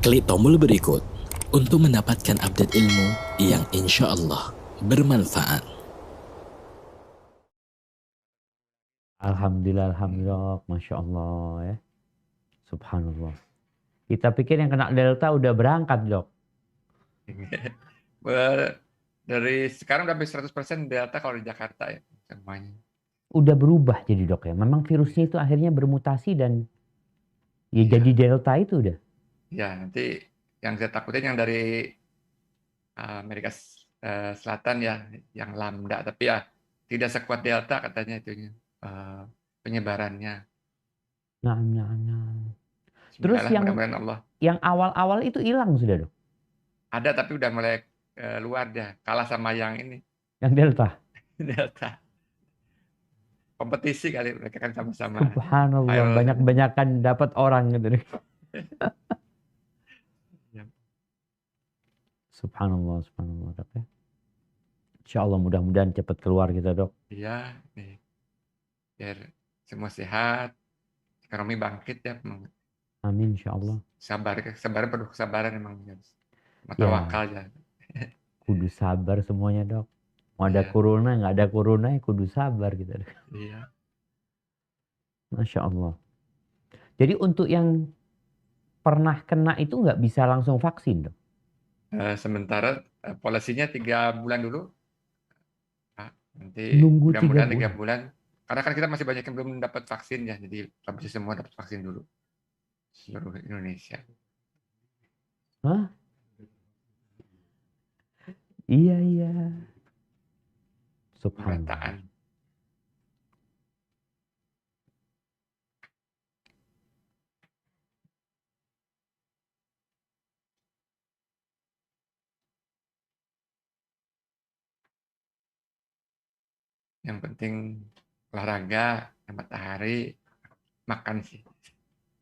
Klik tombol berikut untuk mendapatkan update ilmu yang insya Allah bermanfaat. Alhamdulillah, alhamdulillah, masya Allah ya, subhanallah. Kita pikir yang kena delta udah berangkat dok. Dari sekarang udah habis 100% delta kalau di Jakarta ya semuanya. Udah berubah jadi dok ya. Memang virusnya itu akhirnya bermutasi dan ya Iya. jadi delta itu udah. Ya nanti yang saya takutin yang dari Amerika Selatan ya, yang lambda, tapi ya tidak sekuat delta katanya itunya penyebarannya. Nah. Terus Bismillah, mudah-mudahan Allah. yang awal-awal itu hilang sudah dok. Ada tapi udah mulai luar dia, kalah sama yang ini Yang delta. delta. Kompetisi kali mereka kan sama-sama Subhanallah, viral. banyak-banyakan dapat orang gitu deh. Ya. Subhanallah dok ya. Insya Allah mudah-mudahan cepat keluar kita dok. Iya, nih. Biar semua sehat, ekonomi bangkit ya. Amin insya Allah. Sabar penuh kesabaran emang harus. Ya. Tawakal ya. Kudu sabar semuanya dok. Mau ada Iya. corona, nggak ada corona ya kudu sabar gitu. Iya. Masya Allah. Jadi untuk yang pernah kena itu nggak bisa langsung vaksin dok? Sementara polisinya 3 bulan dulu. Nanti Nunggu 3 mudah-mudahan 3 bulan. bulan. Karena kan kita masih banyak yang belum dapat vaksin ya. Jadi habis semua dapat vaksin dulu. Seluruh Indonesia. Hah? Iya. Subhanallah. Pemerataan. Yang penting olahraga, matahari, makan sih.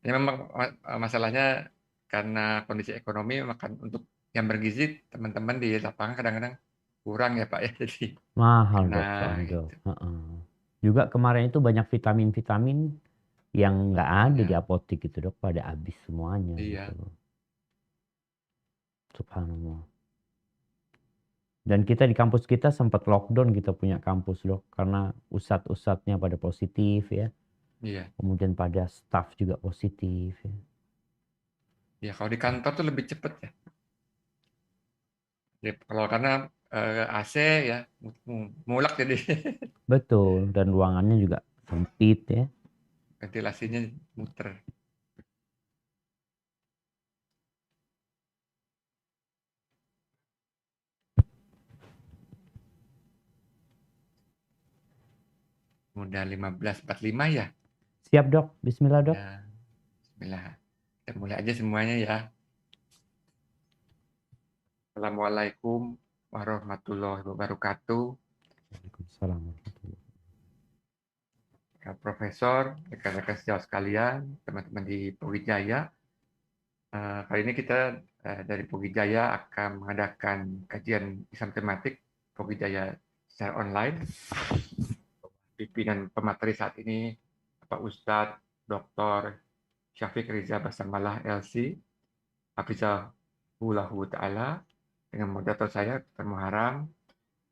Ya memang masalahnya karena kondisi ekonomi, makan untuk yang bergizi teman-teman di lapangan kadang-kadang kurang ya Pak ya. Jadi Mahal kena dok soalnya. gitu. Juga kemarin itu banyak vitamin-vitamin yang nggak ada di Ya, apotek gitu dok, pada habis semuanya. iya. Gitu. Subhanallah. Dan kita di kampus kita sempat lockdown, kita punya kampus dok, karena ustadz-ustadznya pada positif ya. Iya. Kemudian pada staff juga positif ya. Ya kalau di kantor tuh lebih cepet ya. Ya, kalau karena AC ya mulak jadi Betul, dan ruangannya juga sempit ya. ventilasinya muter. Udah 15.45 ya. Siap dok, bismillah dok. Ya, bismillah. Kita mulai aja semuanya ya. Assalamualaikum warahmatullahi wabarakatuh. Waalaikumsalam warahmatullahi Pak Profesor, rekan-rekan sejawat sekalian, teman-teman di Powijaya. Kali ini kita dari Powijaya akan mengadakan kajian Islam tematik Powijaya secara online. Pimpinan pemateri saat ini Pak Ustadz Dr. Syafiq Riza Basamalah LC, Hafizahullahu Ta'ala, dengan moderator saya, Dr. Muharram.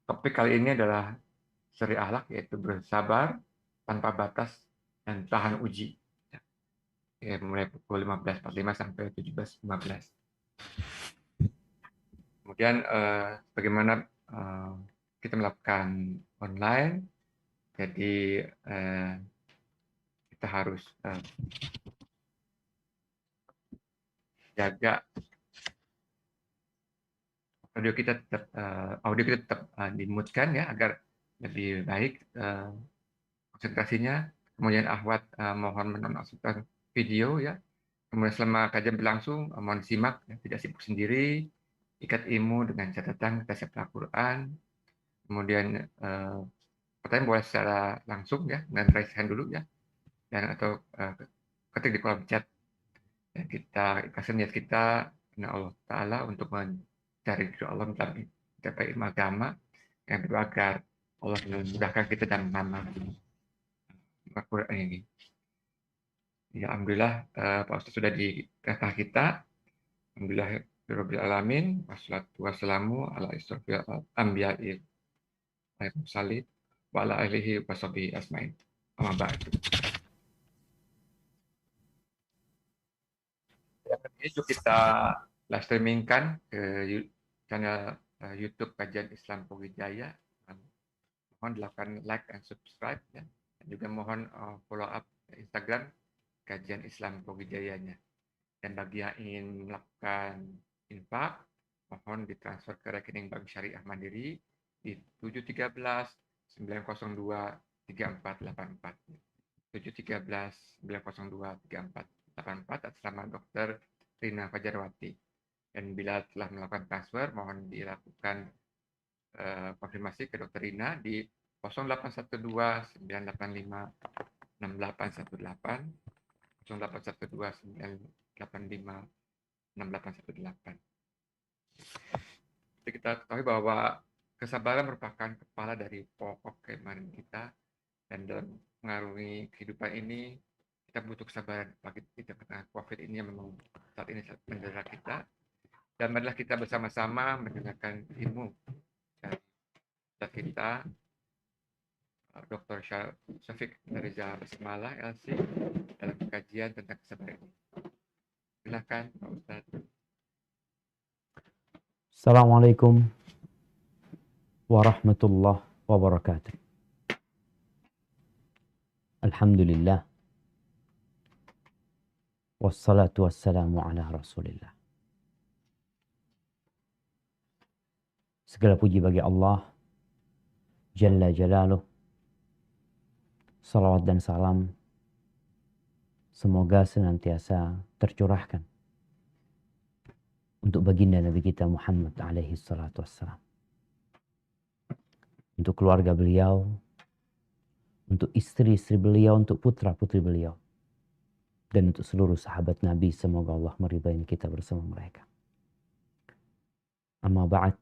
Topik kali ini adalah seri akhlak, yaitu bersabar, tanpa batas, dan tahan uji. Ya, mulai pukul 15.45 sampai 17.15. Kemudian bagaimana kita melakukan online, jadi kita harus jaga audio kita tetap dimutkan ya agar lebih baik konsentrasinya. Kemudian akhwat mohon menonaktifkan video ya. Kemudian selama kajian berlangsung mohon simak ya, tidak sibuk sendiri. Ikat ilmu dengan catatan kita Al-Quran. Kemudian pertanyaan boleh secara langsung ya, dengan raise hand dulu ya, dan atau ketik di kolom chat. Ya, kita ikhlaskan niat kita karena Allah Ta'ala untuk mencari ridho Allah, mencapai ilmu agama, yang kedua agar Allah memudahkan kita dalam mengamalkan Al-Quran ini. Ya, alhamdulillah Pak Ustadz sudah di tengah kita. Alhamdulillahirabbil alamin wassalatu wassalamu ala asyrofil anbiya'i wal mursalin wa ala alihi washabihi asmain. Amma ba'du. Yang ini juga kita live streamingkan ke channel YouTube Kajian Islam Pogijaya. Mohon dilakukan like and subscribe ya. Dan juga mohon follow up Instagram Kajian Islam Pogijayanya. Dan bagi yang ingin melakukan infak, mohon ditransfer ke rekening Bank Syariah Mandiri di 713 902 3484. 713 902 3484 atas nama Dr. Rina Fajarwati. Dan bila telah melakukan transfer, mohon dilakukan konfirmasi ke Dr. Rina di 0812 985 6818 0812 985 6818. Jadi kita ketahui bahwa kesabaran merupakan kepala dari pokok keimanan kita, dan dalam mengarungi kehidupan ini kita butuh kesabaran bagi kita tengah COVID ini yang memang saat ini mendera kita. Dan marilah kita bersama-sama mendengarkan ilmu dari kita Dr. Syafiq Reza Basmala LC dalam kajian tentang kesabaran ini. Silakan Pak Ustaz. Assalamualaikum warahmatullahi wabarakatuh. Alhamdulillah. Wassalatu wassalamu ala Rasulillah. Segala puji bagi Allah Jalla Jalaluh. Salawat dan salam semoga senantiasa tercurahkan untuk baginda Nabi kita Muhammad alaihi salatu wassalam, untuk keluarga beliau, untuk istri-istri beliau, untuk putra-putri beliau, dan untuk seluruh sahabat Nabi. Semoga Allah meridai kita bersama mereka. Amma ba'd,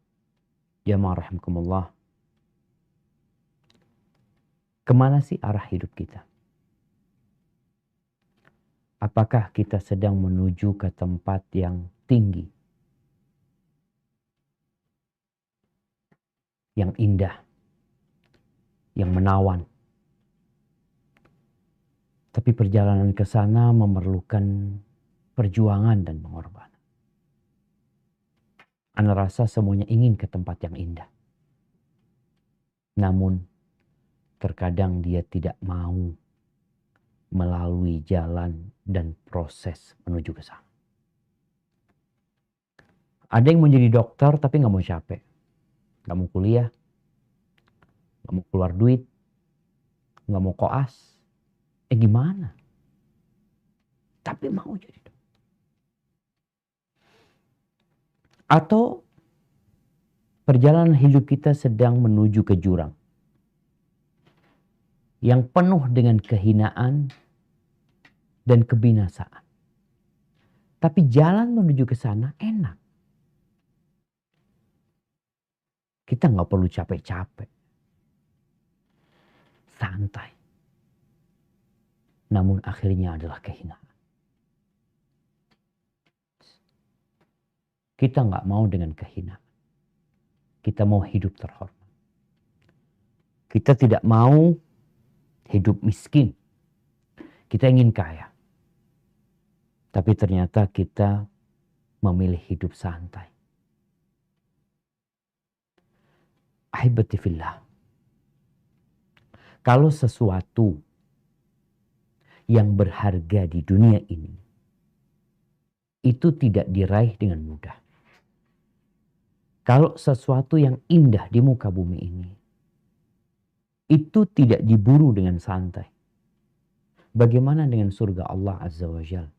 jamaah rahimakumullah. Kemana sih arah hidup kita? Apakah kita sedang menuju ke tempat yang tinggi, yang indah, yang menawan? Tapi perjalanan ke sana memerlukan perjuangan dan pengorbanan. Ana rasa semuanya ingin ke tempat yang indah. Namun terkadang dia tidak mau melalui jalan dan proses menuju ke sana. Ada yang mau jadi dokter tapi nggak mau capek, nggak mau kuliah, nggak mau keluar duit, nggak mau koas. Gimana? Tapi mau jadi dokter. Atau perjalanan hidup kita sedang menuju ke jurang yang penuh dengan kehinaan dan kebinasaan. Tapi jalan menuju ke sana enak. Kita nggak perlu capek-capek. Santai. Namun akhirnya adalah kehinaan. Kita nggak mau dengan kehinaan. Kita mau hidup terhormat. Kita tidak mau hidup miskin. Kita ingin kaya. Tapi ternyata kita memilih hidup santai. Ahibati fillah. Kalau sesuatu yang berharga di dunia ini itu tidak diraih dengan mudah. Kalau sesuatu yang indah di muka bumi ini itu tidak diburu dengan santai. Bagaimana dengan surga Allah Azza wa Jalla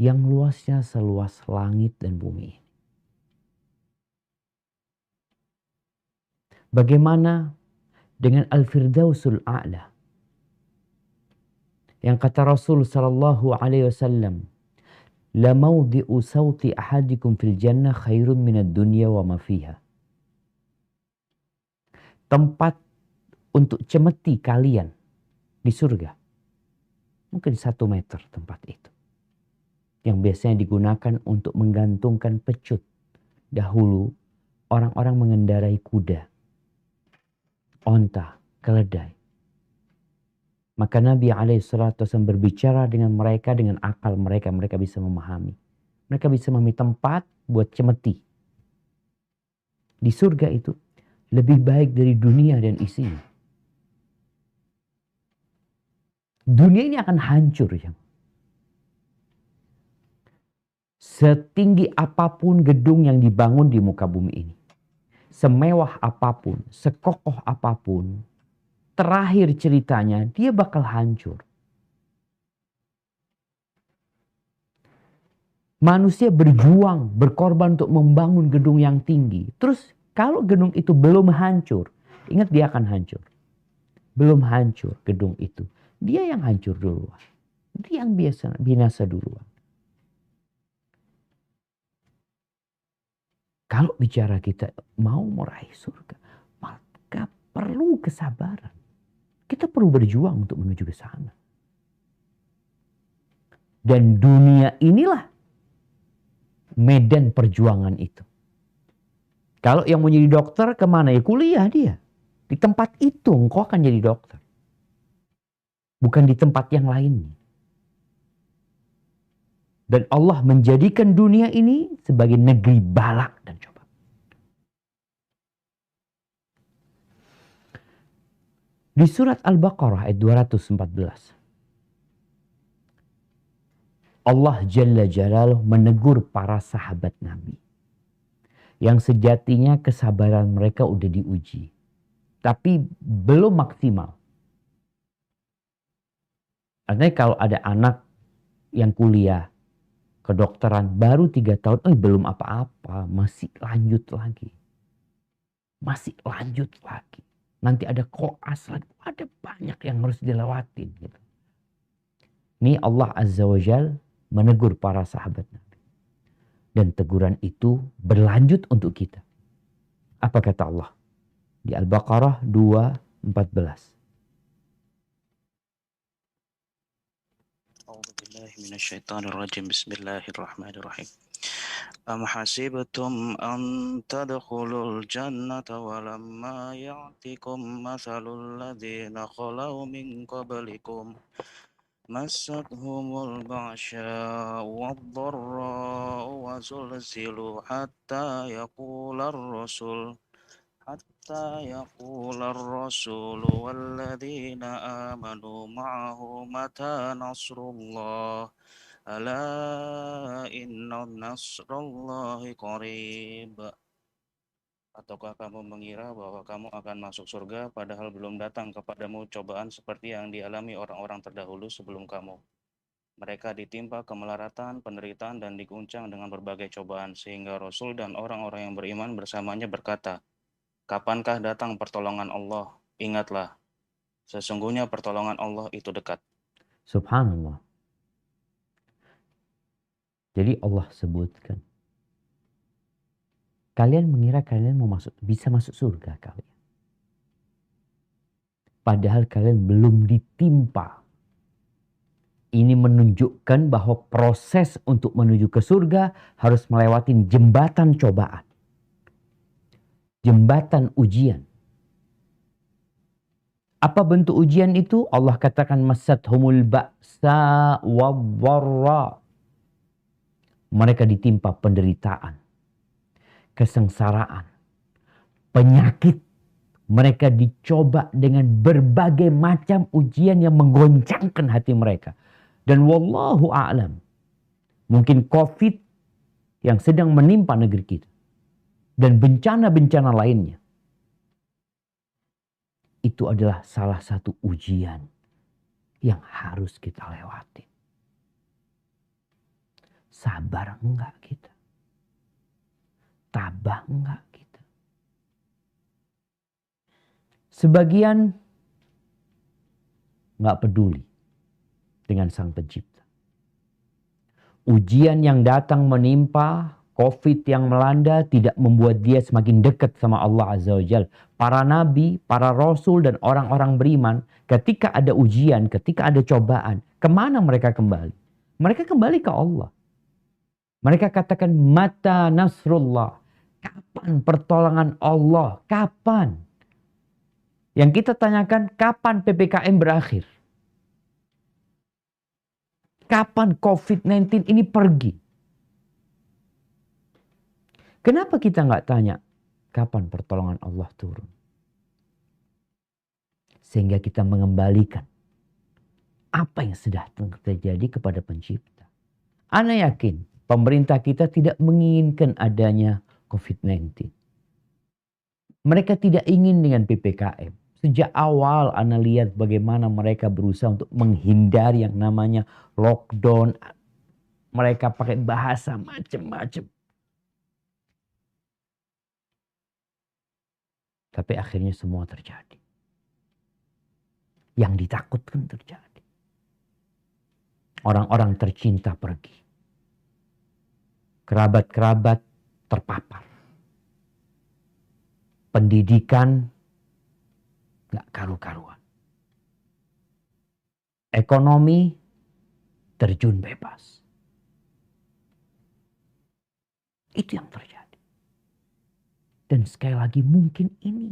yang luasnya seluas langit dan bumi ini? Bagaimana dengan Al-Firdausul A'la yang kata Rasul sallallahu alaihi wasallam, la mawdi'u sawti ahadikum fil jannah khairun minad dunya wa ma fiha. Tempat untuk cemeti kalian di surga mungkin 1 meter tempat itu. yang biasanya digunakan untuk menggantungkan pecut. Dahulu orang-orang mengendarai kuda, onta, keledai. Maka Nabi SAW berbicara dengan mereka dengan akal mereka. Mereka bisa memahami. Mereka bisa memahami tempat buat cemeti. Di surga itu lebih baik dari dunia dan isinya. Dunia ini akan hancur ya. Setinggi apapun gedung yang dibangun di muka bumi ini, semewah apapun, sekokoh apapun, terakhir ceritanya dia bakal hancur. Manusia berjuang, berkorban untuk membangun gedung yang tinggi. Terus kalau gedung itu belum hancur, ingat dia akan hancur. Belum hancur gedung itu, dia yang hancur duluan. Dia yang binasa duluan. Kalau bicara kita mau meraih surga, maka perlu kesabaran. Kita perlu berjuang untuk menuju ke sana. Dan dunia inilah medan perjuangan itu. Kalau yang mau jadi dokter kemana? Ya kuliah dia. Di tempat itu engkau akan jadi dokter. Bukan di tempat yang lainnya. Dan Allah menjadikan dunia ini sebagai negeri balak dan coba. Di surat Al-Baqarah ayat 214. Allah Jalla Jalaluh menegur para sahabat Nabi. Yang sejatinya kesabaran mereka udah diuji. Tapi belum maksimal. Artinya kalau ada anak yang kuliah kedokteran baru 3 tahun, belum apa-apa, masih lanjut lagi. Masih lanjut lagi. Nanti ada koas lagi, ada banyak yang harus dilewatin. Gitu. Ini Allah Azza wa Jal menegur para sahabat Nabi. Dan teguran itu berlanjut untuk kita. Apa kata Allah? Di Al-Baqarah 2:14. Minasyaitonirrajim. Bismillahirrahmanirrahim. Am hasibtum an tadkhulul jannata walamma ya'tikum mathalul ladzina khalau min qablikum massatuhumul ba'sya'u wad-dharra'u wa zulzilu hatta yaqular rasul walladzina amanu ma'ahu mata nasrullah ala inna nasrallahi qarib. Ataukah kamu mengira bahwa kamu akan masuk surga padahal belum datang kepadamu cobaan seperti yang dialami orang-orang terdahulu sebelum kamu. Mereka ditimpa kemelaratan, penderitaan, dan diguncang dengan berbagai cobaan, sehingga Rasul dan orang-orang yang beriman bersamanya berkata, kapankah datang pertolongan Allah? Ingatlah, sesungguhnya pertolongan Allah itu dekat. Subhanallah. Jadi Allah sebutkan, kalian mengira kalian bisa masuk surga kalian. Padahal kalian belum ditimpa. Ini menunjukkan bahwa proses untuk menuju ke surga harus melewati jembatan cobaan. Jembatan ujian. Apa bentuk ujian itu? Allah katakan massathumul ba'sa wad-dharra. Mereka ditimpa penderitaan, kesengsaraan, penyakit. Mereka dicoba dengan berbagai macam ujian yang menggoncangkan hati mereka. Dan wallahu a'lam, mungkin COVID yang sedang menimpa negeri kita. Dan bencana-bencana lainnya. Itu adalah salah satu ujian yang harus kita lewati. Sabar enggak kita? Tabah enggak kita? Sebagian enggak peduli dengan Sang Pencipta. Ujian yang datang menimpa, COVID yang melanda tidak membuat dia semakin dekat sama Allah Azza wa Jalla. Para nabi, para rasul, dan orang-orang beriman, ketika ada ujian, ketika ada cobaan, kemana mereka kembali? Mereka kembali ke Allah. Mereka katakan, mata nasrullah. Kapan pertolongan Allah? Kapan? Yang kita tanyakan, kapan PPKM berakhir? Kapan COVID-19 ini pergi? Kenapa kita nggak tanya, kapan pertolongan Allah turun? Sehingga kita mengembalikan apa yang sudah terjadi kepada pencipta. Ana yakin pemerintah kita tidak menginginkan adanya COVID-19. Mereka tidak ingin dengan PPKM. Sejak awal Ana lihat bagaimana mereka berusaha untuk menghindari yang namanya lockdown. Mereka pakai bahasa macam-macam. Tapi akhirnya semua terjadi. Yang ditakutkan terjadi. Orang-orang tercinta pergi. Kerabat-kerabat terpapar. Pendidikan gak karu-karuan. Ekonomi terjun bebas. Itu yang terjadi. Dan sekali lagi mungkin ini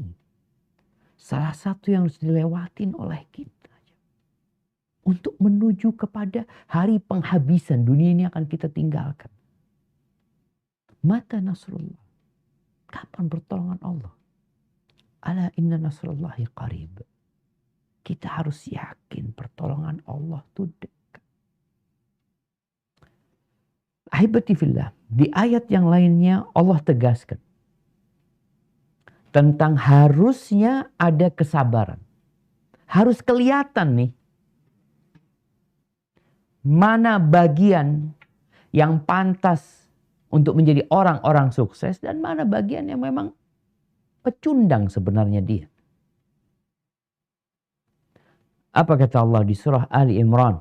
salah satu yang harus dilewatin oleh kita. Untuk menuju kepada hari penghabisan dunia ini akan kita tinggalkan. Mata nasrullah. Kapan pertolongan Allah? Ala inna nasrullahi qarib. Kita harus yakin pertolongan Allah itu dekat. Ahibati fillah. Di ayat yang lainnya Allah tegaskan. Tentang harusnya ada kesabaran. Harus kelihatan nih. Mana bagian yang pantas untuk menjadi orang-orang sukses dan mana bagian yang memang pecundang sebenarnya dia. Apa kata Allah di surah Ali Imran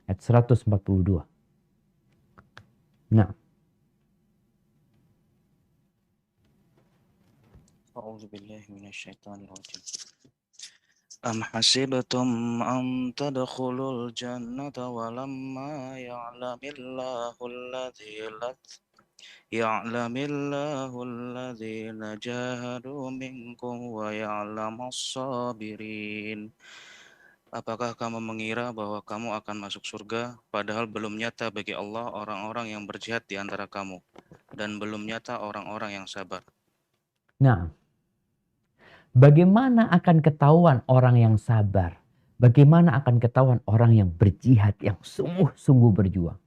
ayat 142? Nah. A'udzu billahi minasyaitonir rajim. Am hasibtum an tadkhulul jannata walamma ya'lamillahu alladhina jahadu minkum wa ya'lamas sabirin. Apakah kamu mengira bahwa kamu akan masuk surga padahal belum nyata bagi Allah orang-orang yang berjihad di antara kamu dan belum nyata orang-orang yang sabar. Nah, bagaimana akan ketahuan orang yang sabar? Bagaimana akan ketahuan orang yang berjihad, yang sungguh-sungguh berjuang?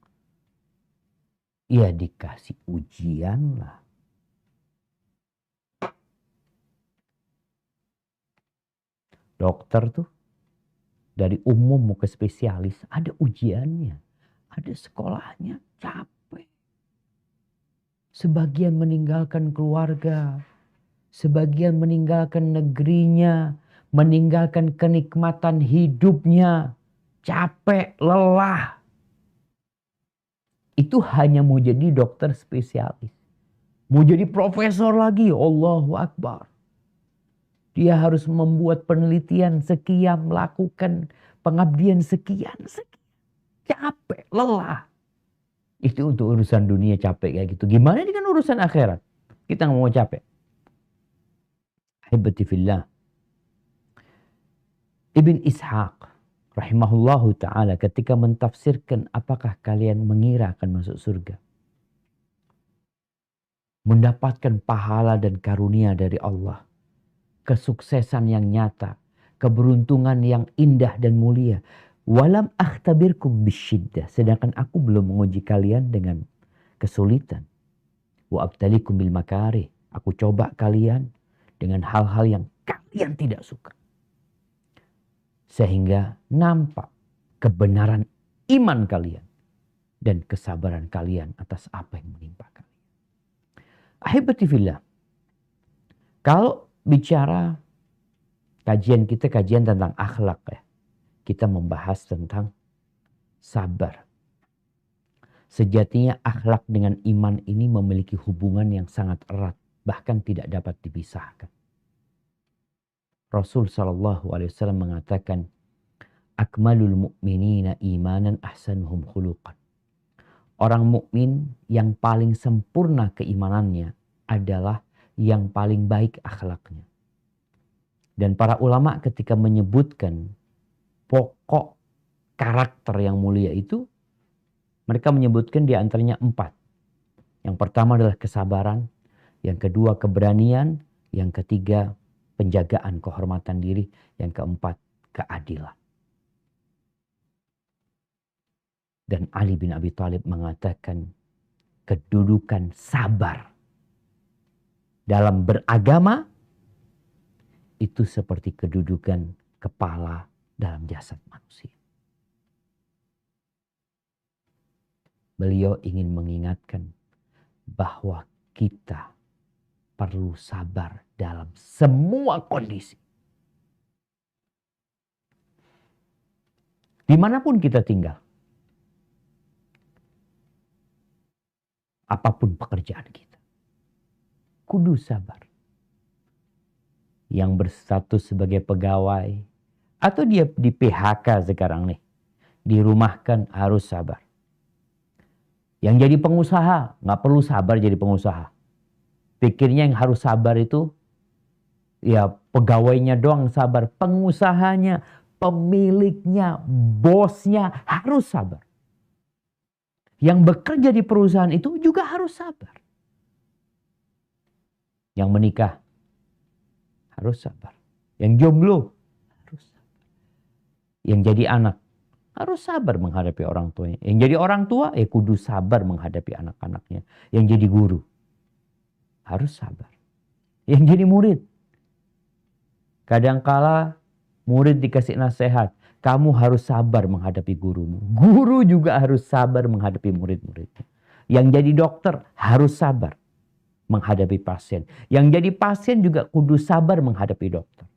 Ya dikasih ujian lah. Dokter tuh dari umum mau ke spesialis ada ujiannya. Ada sekolahnya, capek. Sebagian meninggalkan keluarga. Sebagian meninggalkan negerinya, meninggalkan kenikmatan hidupnya, capek, lelah. Itu hanya mau jadi dokter spesialis. Mau jadi profesor lagi, Allahu Akbar. Dia harus membuat penelitian sekian, melakukan pengabdian sekian. Capek, lelah. Itu untuk urusan dunia capek kayak gitu. Gimana dengan urusan akhirat? Kita nggak mau capek. Ahibati fillah. Ibn Ishaq rahimahullahu ta'ala ketika mentafsirkan apakah kalian mengira akan masuk surga. Mendapatkan pahala dan karunia dari Allah. Kesuksesan yang nyata. Keberuntungan yang indah dan mulia. Walam akhtabirkum bisyiddah. Sedangkan aku belum menguji kalian dengan kesulitan. Wa abtalikum bil makarih. Aku coba kalian dengan hal-hal yang kalian tidak suka. Sehingga nampak kebenaran iman kalian. Dan kesabaran kalian atas apa yang menimpa kalian. Ahibati fillah. Kalau bicara kajian kita, kajian tentang akhlak ya. Kita membahas tentang sabar. Sejatinya akhlak dengan iman ini memiliki hubungan yang sangat erat. Bahkan tidak dapat dipisahkan. Rasul SAW mengatakan, Akmalul mu'minina imanan ahsanuhum khuluqan. Orang mukmin yang paling sempurna keimanannya adalah yang paling baik akhlaknya. Dan para ulama ketika menyebutkan pokok karakter yang mulia itu, mereka menyebutkan di antaranya 4. Yang pertama adalah kesabaran, yang kedua keberanian, yang ketiga penjagaan kehormatan diri, yang keempat keadilan. Dan Ali bin Abi Thalib mengatakan kedudukan sabar dalam beragama itu seperti kedudukan kepala dalam jasad manusia. Beliau ingin mengingatkan bahwa kita perlu sabar dalam semua kondisi. Dimanapun kita tinggal. Apapun pekerjaan kita. Kudu sabar. Yang berstatus sebagai pegawai. Atau dia di PHK sekarang nih. Dirumahkan harus sabar. Yang jadi pengusaha nggak perlu sabar jadi pengusaha. Pikirnya yang harus sabar itu ya pegawainya doang sabar. Pengusahanya, pemiliknya, bosnya harus sabar. Yang bekerja di perusahaan itu juga harus sabar. Yang menikah harus sabar. Yang jomblo harus sabar. Yang jadi anak harus sabar menghadapi orang tuanya. Yang jadi orang tua kudu sabar menghadapi anak-anaknya. Yang jadi guru harus sabar. Yang jadi murid, kadangkala murid dikasih nasihat, kamu harus sabar menghadapi gurumu. Guru juga harus sabar menghadapi murid-muridnya. Yang jadi dokter harus sabar menghadapi pasien. Yang jadi pasien juga kudu sabar menghadapi dokter.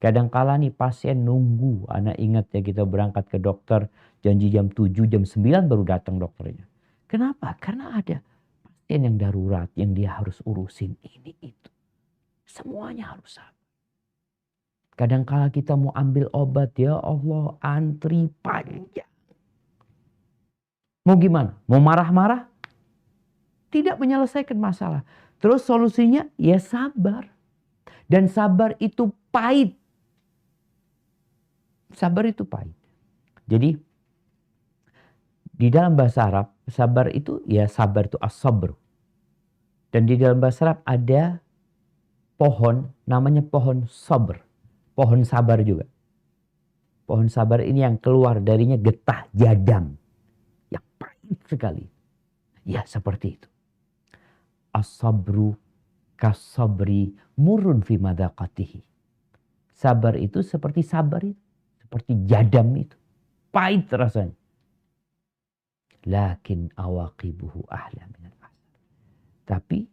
Kadangkala nih pasien nunggu. Anak ingat ya kita berangkat ke dokter. Janji jam 7, jam 9 baru datang dokternya. Kenapa? Karena ada pasien yang darurat. Yang dia harus urusin ini itu. Semuanya harus sabar. Kadangkala kita mau ambil obat, ya Allah antri panjang. Mau gimana? Mau marah-marah? Tidak menyelesaikan masalah. Terus solusinya ya sabar. Dan sabar itu pahit. Sabar itu pahit. Jadi di dalam bahasa Arab, sabar itu ya sabar itu as-sabr. Dan di dalam bahasa Arab ada pohon namanya pohon sabr. Pohon sabar juga. Pohon sabar ini yang keluar darinya getah jadam. Yang pahit sekali. Ya seperti itu. As-sabru kas-sabri murun fi madaqatihi. Sabar itu seperti sabar itu. Seperti jadam itu. Pahit rasanya. Lakin awaqibuhu ahla minal asal. Tapi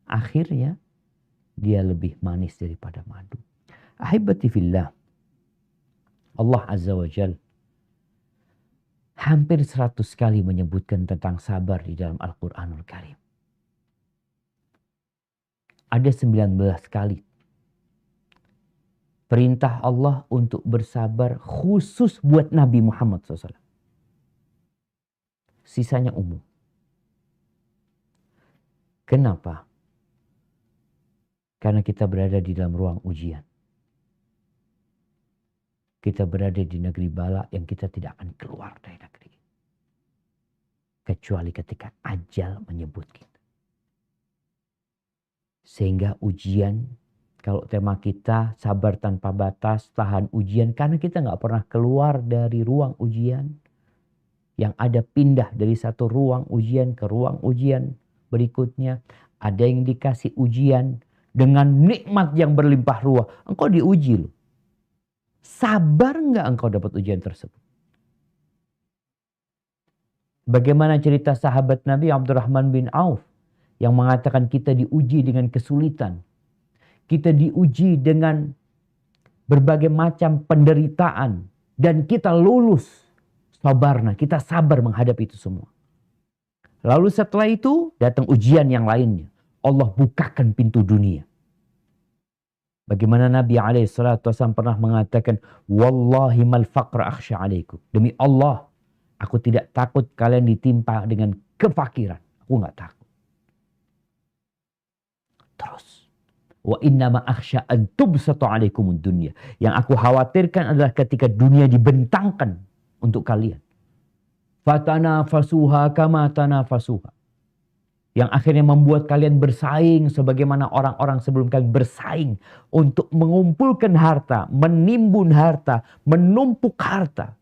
akhirnya dia lebih manis daripada madu. Ahibati fillah. Allah Azza wa Jal hampir 100 kali menyebutkan tentang sabar di dalam Al-Quranul Karim. Ada 19 kali perintah Allah untuk bersabar khusus buat Nabi Muhammad SAW. Sisanya umum. Kenapa? Karena kita berada di dalam ruang ujian. Kita berada di negeri bala yang kita tidak akan keluar dari negeri. Kecuali ketika ajal menyebut kita. Sehingga ujian, kalau tema kita sabar tanpa batas, tahan ujian. Karena kita nggak pernah keluar dari ruang ujian. Yang ada pindah dari satu ruang ujian ke ruang ujian berikutnya. Ada yang dikasih ujian dengan nikmat yang berlimpah ruah. Engkau diuji loh. Sabar nggak engkau dapat ujian tersebut? Bagaimana cerita sahabat Nabi Abdurrahman bin Auf yang mengatakan kita diuji dengan kesulitan. Kita diuji dengan berbagai macam penderitaan. Dan kita lulus. Sabarna, kita sabar menghadapi itu semua. Lalu setelah itu datang ujian yang lainnya. Allah bukakan pintu dunia. Bagaimana Nabi SAW pernah mengatakan, Wallahi mal faqra akhsha alaikum. Demi Allah, Aku tidak takut kalian ditimpa dengan kefakiran. Aku nggak takut. Terus. Wa innama akhsha an tubsata alaikumud dunya. Yang aku khawatirkan adalah ketika dunia dibentangkan untuk kalian. Fatanafasuha kama tanafasuha. Yang akhirnya membuat kalian bersaing sebagaimana orang-orang sebelum kalian bersaing untuk mengumpulkan harta, menimbun harta, menumpuk harta.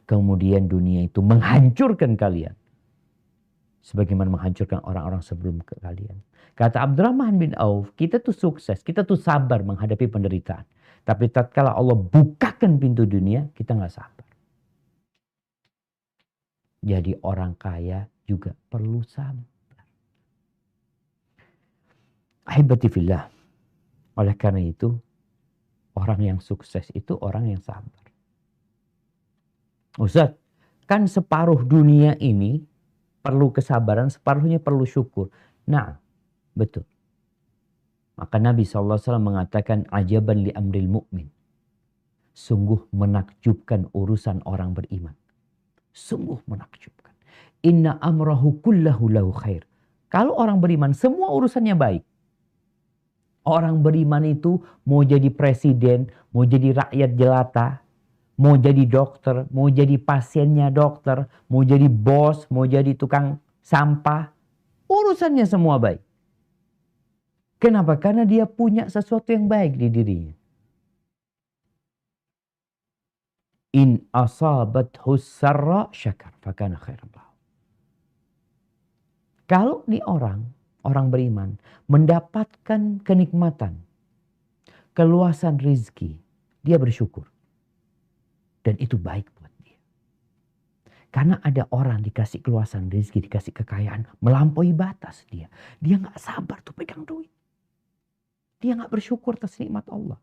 Kemudian dunia itu menghancurkan kalian. Sebagaimana menghancurkan orang-orang sebelum ke kalian. Kata Abdurrahman bin Auf, kita tuh sukses, kita tuh sabar menghadapi penderitaan. Tapi tatkala Allah bukakan pintu dunia, kita nggak sabar. Jadi orang kaya juga perlu sabar. Ahibati fillah. Oleh karena itu, orang yang sukses itu orang yang sabar. Ustaz, kan separuh dunia ini perlu kesabaran, separuhnya perlu syukur. Nah, betul. Maka Nabi SAW mengatakan, ajaban li amril mu'min. Sungguh menakjubkan urusan orang beriman. Sungguh menakjubkan. Inna amrahu kullahu lahu khair. Kalau orang beriman, semua urusannya baik. Orang beriman itu mau jadi presiden, mau jadi rakyat jelata, mau jadi dokter, mau jadi pasiennya dokter, mau jadi bos, mau jadi tukang sampah. Urusannya semua baik. Kenapa? Karena dia punya sesuatu yang baik di dirinya. In asabathu sarra syakar fakana khairan lahu. Kalau nih orang beriman mendapatkan kenikmatan, keluasan rizki, dia bersyukur. Dan itu baik buat dia. Karena ada orang dikasih keluasan rezeki, dikasih kekayaan, melampaui batas dia. Dia nggak sabar tuh pegang duit. Dia nggak bersyukur atas nikmat Allah.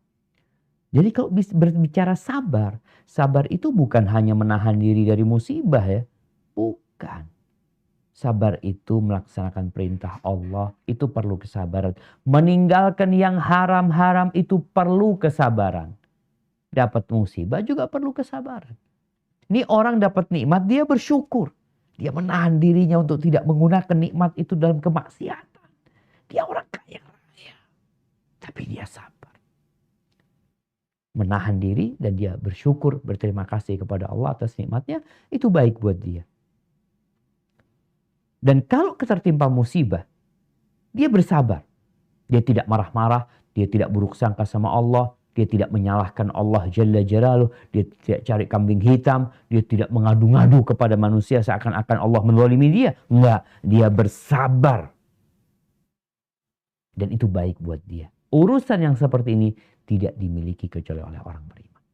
Jadi kalau berbicara sabar, sabar itu bukan hanya menahan diri dari musibah ya. Bukan. Sabar itu melaksanakan perintah Allah, itu perlu kesabaran. Meninggalkan yang haram-haram itu perlu kesabaran. Dapat musibah juga perlu kesabaran. Ini orang dapat nikmat, dia bersyukur. Dia menahan dirinya untuk tidak menggunakan nikmat itu dalam kemaksiatan. Dia orang kaya raya. Tapi dia sabar. Menahan diri dan dia bersyukur, berterima kasih kepada Allah atas nikmatnya, itu baik buat dia. Dan kalau tertimpa musibah, dia bersabar. Dia tidak marah-marah, dia tidak buruk sangka sama Allah, dia tidak menyalahkan Allah Jalla Jalaluh, dia tidak cari kambing hitam, dia tidak mengadu-ngadu kepada manusia seakan-akan Allah menzalimi dia. Enggak, dia bersabar. Dan itu baik buat dia. Urusan yang seperti ini tidak dimiliki kecuali oleh orang beriman.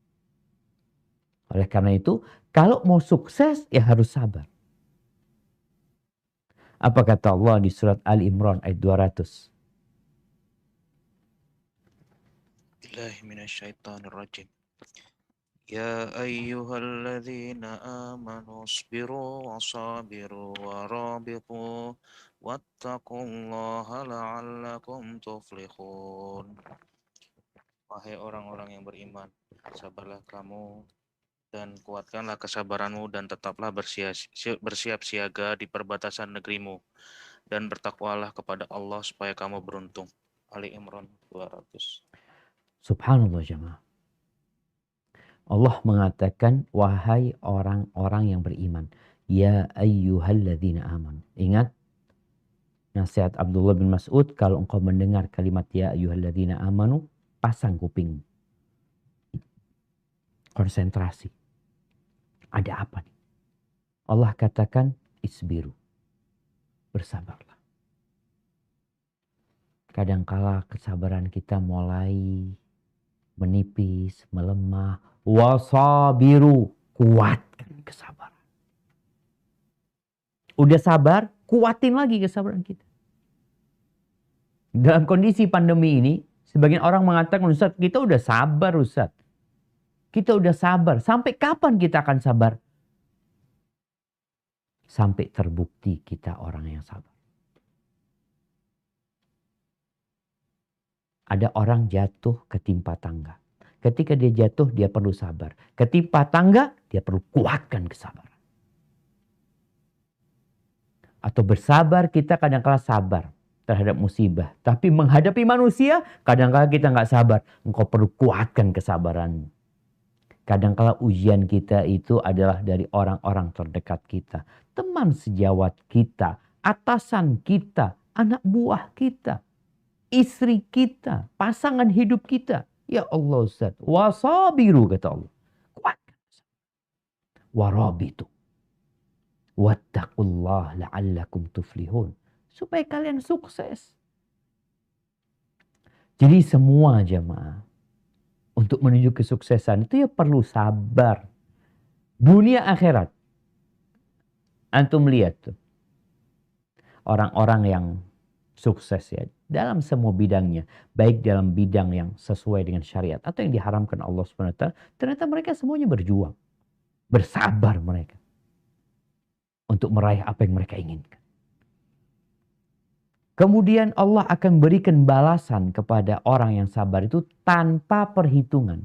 Oleh karena itu, kalau mau sukses ya harus sabar. Apa kata Allah di surat Ali Imran ayat 200? Bismillahirrahmanirrahim. Ya ayyuhalladzina amanu isbiru wasabiru warabitu wattaqullaha la'allakum tuflihun. Wahai orang-orang yang beriman, sabarlah kamu dan kuatkanlah kesabaranmu dan tetaplah bersiap siaga di perbatasan negerimu dan bertakwalah kepada Allah supaya kamu beruntung. Ali Imran 200. Subhanallah jemaah. Allah mengatakan, wahai orang-orang yang beriman. Ya ayyuhalladzina aman. Ingat nasihat Abdullah bin Mas'ud, kalau engkau mendengar kalimat ya ayyuhalladzina amanu, pasang kuping. Konsentrasi. Ada apa nih? Allah katakan isbiru. Bersabarlah. Kadangkala kesabaran kita mulai menipis, melemah. Wasabiru. Kuatkan kesabaran. Udah sabar, kuatin lagi kesabaran kita. Dalam kondisi pandemi ini, sebagian orang mengatakan, Ustaz, kita udah sabar, Ustaz. Kita udah sabar. Sampai kapan kita akan sabar? Sampai terbukti kita orang yang sabar. Ada orang jatuh ketimpa tangga. Ketika dia jatuh, dia perlu sabar. Ketimpa tangga, dia perlu kuatkan kesabaran. Atau bersabar, kita kadang-kala sabar terhadap musibah. Tapi menghadapi manusia, kadang-kala kita nggak sabar. Engkau perlu kuatkan kesabaranmu. Kadang-kala ujian kita itu adalah dari orang-orang terdekat kita. Teman sejawat kita, atasan kita, anak buah kita, istri kita, pasangan hidup kita. Ya Allah Ustaz, wasabiru kata Allah. Kuatkan. Warabitu. Wattaqullah la'allakum tuflihun. Supaya kalian sukses. Jadi semua jemaah, untuk menuju kesuksesan itu ya perlu sabar. Dunia akhirat. Antum lihat tuh. Orang-orang yang sukses ya. Dalam semua bidangnya. Baik dalam bidang yang sesuai dengan syariat. Atau yang diharamkan Allah SWT. Ternyata mereka semuanya berjuang. Bersabar mereka. Untuk meraih apa yang mereka inginkan. Kemudian Allah akan berikan balasan kepada orang yang sabar itu tanpa perhitungan.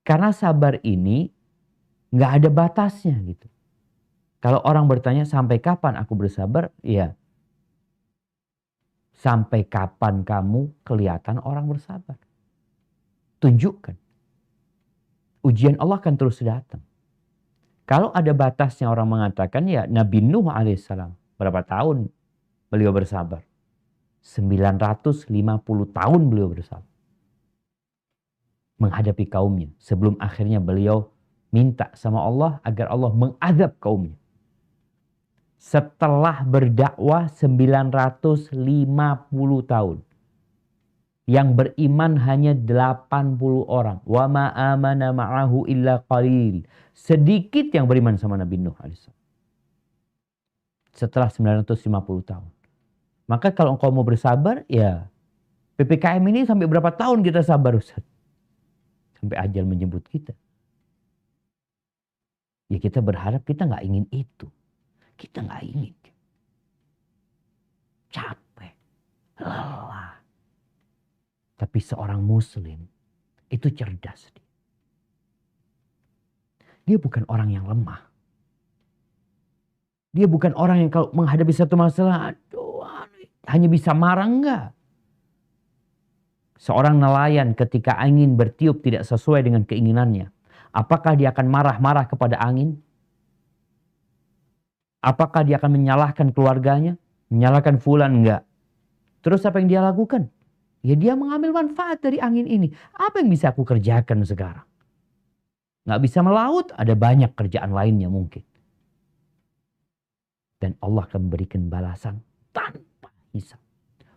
Karena sabar ini nggak ada batasnya gitu. Kalau orang bertanya sampai kapan aku bersabar? Ya. Sampai kapan kamu kelihatan orang bersabar? Tunjukkan. Ujian Allah akan terus datang. Kalau ada batasnya orang mengatakan ya Nabi Nuh alaihissalam. Berapa tahun beliau bersabar? 950 tahun beliau bersabar. Menghadapi kaumnya. Sebelum akhirnya beliau minta sama Allah agar Allah mengadab kaumnya. Setelah berdakwah 950 tahun. Yang beriman hanya 80 orang. Wa ma amana ma'ahu illa qalil. Sedikit yang beriman sama Nabi Nuh alaihissalam. Setelah 950 tahun. Maka kalau engkau mau bersabar, ya PPKM ini sampai berapa tahun kita sabar Ustaz? Sampai ajal menjemput kita. Ya kita berharap kita nggak ingin itu. Kita nggak ingin. Capek. Lelah. Tapi seorang muslim itu cerdas. Dia bukan orang yang lemah. Dia bukan orang yang kalau menghadapi satu masalah, aduh, hanya bisa marah, enggak. Seorang nelayan ketika angin bertiup tidak sesuai dengan keinginannya. Apakah dia akan marah-marah kepada angin? Apakah dia akan menyalahkan keluarganya? Menyalahkan fulan? Enggak. Terus apa yang dia lakukan? Ya dia mengambil manfaat dari angin ini. Apa yang bisa aku kerjakan sekarang? Nggak bisa melaut, ada banyak kerjaan lainnya mungkin. Dan Allah akan memberikan balasan tanpa hisab.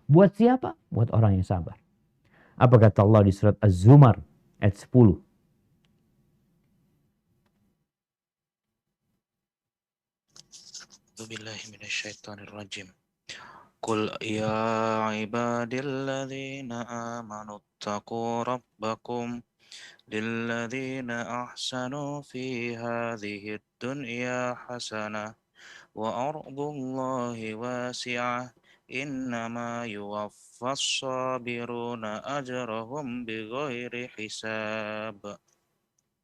Buat siapa? Buat orang yang sabar. Apa kata Allah di surat Az-Zumar ayat 10? Billahi minasyaitonir rajim. Qul ya ibadilladzina amanu taqu rabbakum lilladzina ahsanu fi hadhihi dunya hasanah wa ardullahi wasi'ah innama yuwaffas sabiruna ajrahum bighairi hisab.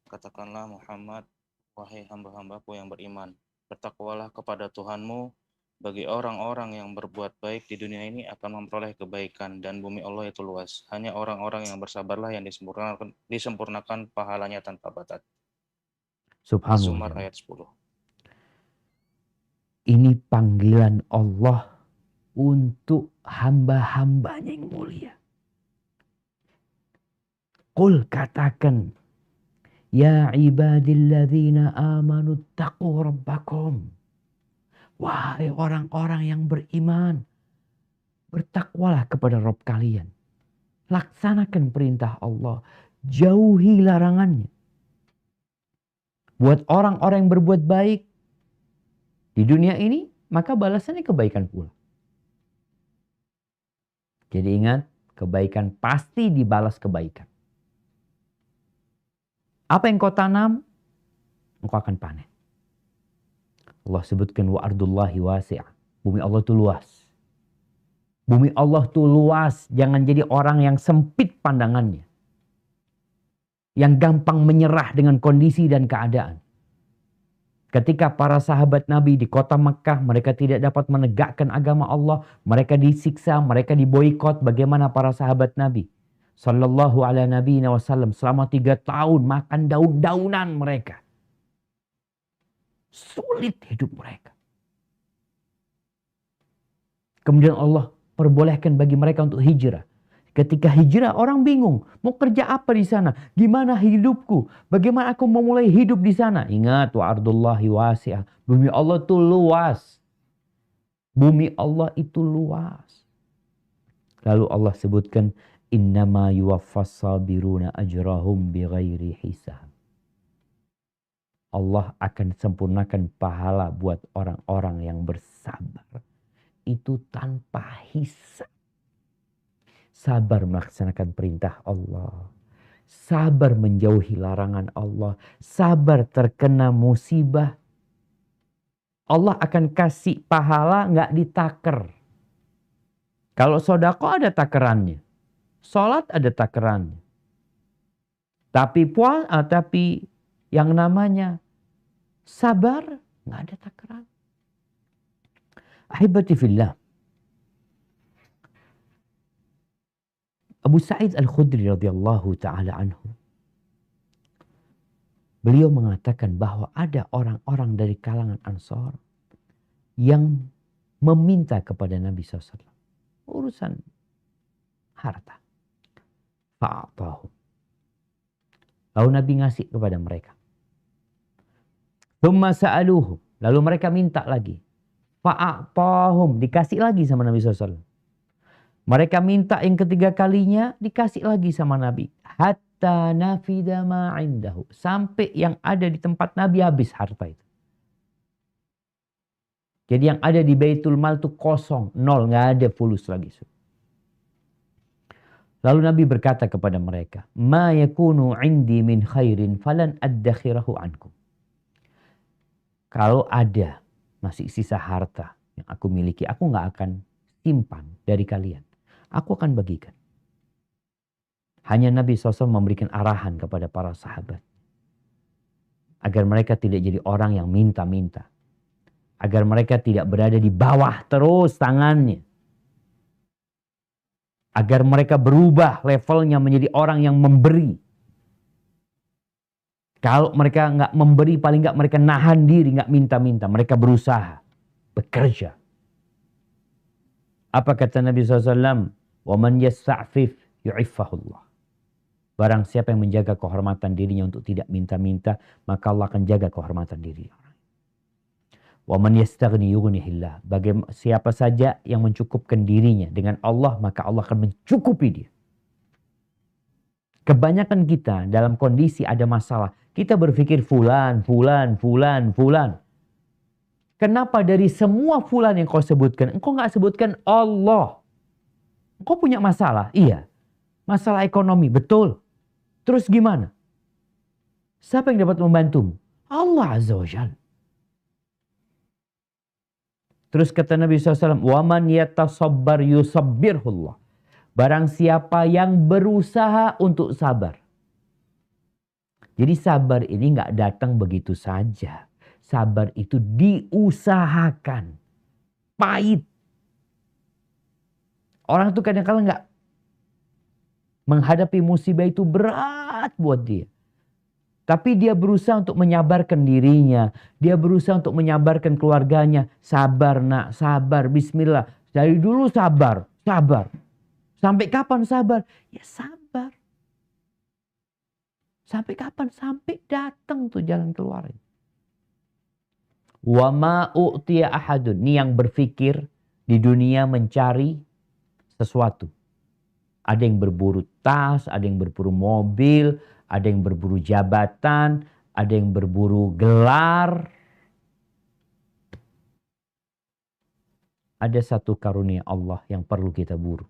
Katakanlah Muhammad, wahai hamba-hambaku yang beriman, bertakwalah kepada Tuhanmu. Bagi orang-orang yang berbuat baik di dunia ini akan memperoleh kebaikan dan bumi Allah itu luas. Hanya orang-orang yang bersabarlah yang disempurnakan pahalanya tanpa batas. Az-Zumar Subhanallah. ayat 10. Ini panggilan Allah untuk hamba-hambanya yang mulia. Qul katakan, ya ibadilladzina amanu taqu rabbakum. Wahai orang-orang yang beriman, bertakwalah kepada Rabb kalian. Laksanakan perintah Allah, jauhi larangannya. Buat orang-orang yang berbuat baik di dunia ini, maka balasannya kebaikan pula. Jadi ingat, kebaikan pasti dibalas kebaikan. Apa yang kau tanam, engkau akan panen. Allah sebutkan wa ardullahi wasi'ah. Bumi Allah itu luas. Bumi Allah itu luas. Jangan jadi orang yang sempit pandangannya. yang gampang menyerah dengan kondisi dan keadaan. Ketika para sahabat Nabi di kota Mekah, mereka tidak dapat menegakkan agama Allah, mereka disiksa, mereka diboikot. Bagaimana para sahabat Nabi Sallallahu ala nabiyina wasallam selama 3 tahun makan daun-daunan mereka. Sulit hidup mereka. Kemudian Allah perbolehkan bagi mereka untuk hijrah. Ketika hijrah orang bingung, mau kerja apa di sana? Gimana hidupku? Bagaimana aku memulai hidup di sana? Ingat, wa ardullahi wasi'ah. Bumi Allah itu luas. Bumi Allah itu luas. Lalu Allah sebutkan, innama yuwaffas sabiruna ajrahum bighairi hisab. Allah akan sempurnakan pahala buat orang-orang yang bersabar. Itu tanpa hisab. Sabar melaksanakan perintah Allah. Sabar menjauhi larangan Allah. Sabar terkena musibah. Allah akan kasih pahala nggak ditaker. Kalau sedekah ada takerannya. Salat ada takerannya. Tapi yang namanya sabar nggak ada takeran. Ahibati fillah. Abu Sa'id Al-Khudri radhiyallahu ta'ala anhu. Beliau mengatakan bahwa ada orang-orang dari kalangan Ansar yang meminta kepada Nabi SAW. Urusan harta. Fa'atahum. Lalu Nabi ngasih kepada mereka. Thumma sa'aluhu. Lalu mereka minta lagi. Fa'atahum. Dikasih lagi sama Nabi SAW. Mereka minta yang ketiga kalinya, dikasih lagi sama Nabi. Hatta nafida ma'indahu. Sampai yang ada di tempat Nabi habis harta itu. Jadi yang ada di Baitul Mal itu kosong. Nol, nggak ada fulus lagi. Lalu Nabi berkata kepada mereka. Ma yakunu indi min khairin falan addakhirahu ankum. Kalau ada masih sisa harta yang aku miliki, aku nggak akan simpan dari kalian. Aku akan bagikan. Hanya Nabi SAW memberikan arahan kepada para sahabat. Agar mereka tidak jadi orang yang minta-minta. Agar mereka tidak berada di bawah terus tangannya. Agar mereka berubah levelnya menjadi orang yang memberi. Kalau mereka nggak memberi, paling nggak mereka nahan diri, nggak minta-minta. Mereka berusaha, bekerja. Apa kata Nabi SAW? وَمَنْ يَسْتَعْفِفْ يُعِفَّهُ اللَّهُ. Barang siapa yang menjaga kehormatan dirinya untuk tidak minta-minta, maka Allah akan jaga kehormatan diri. وَمَنْ يَسْتَغْنِي يُغْنِهِ اللَّهُ. Siapa saja yang mencukupkan dirinya dengan Allah, maka Allah akan mencukupi dia. Kebanyakan kita dalam kondisi ada masalah, kita berpikir fulan. Kenapa dari semua fulan yang kau sebutkan, engkau nggak sebutkan Allah? Engkau punya masalah? Iya. Masalah ekonomi, betul. Terus gimana? Siapa yang dapat membantumu? Allah Azza wa Jalla. Terus kata Nabi SAW, وَمَنْ يَتَصَبَّرْ يُصَبِّرْهُ اللَّهُ. Barang siapa yang berusaha untuk sabar. Jadi sabar ini nggak datang begitu saja. Sabar itu diusahakan. Pahit. Orang itu kadang-kadang nggak menghadapi musibah itu berat buat dia. Tapi dia berusaha untuk menyabarkan dirinya. Dia berusaha untuk menyabarkan keluarganya. Sabar nak, sabar, bismillah. Dari dulu sabar. Sampai kapan sabar? Ya sabar. Sampai kapan? Sampai datang tuh jalan keluar. Wa ma u'tiya ahadun. Ini yang berpikir di dunia mencari sesuatu. Ada yang berburu tas, ada yang berburu mobil, ada yang berburu jabatan, ada yang berburu gelar. Ada satu karunia Allah yang perlu kita buru.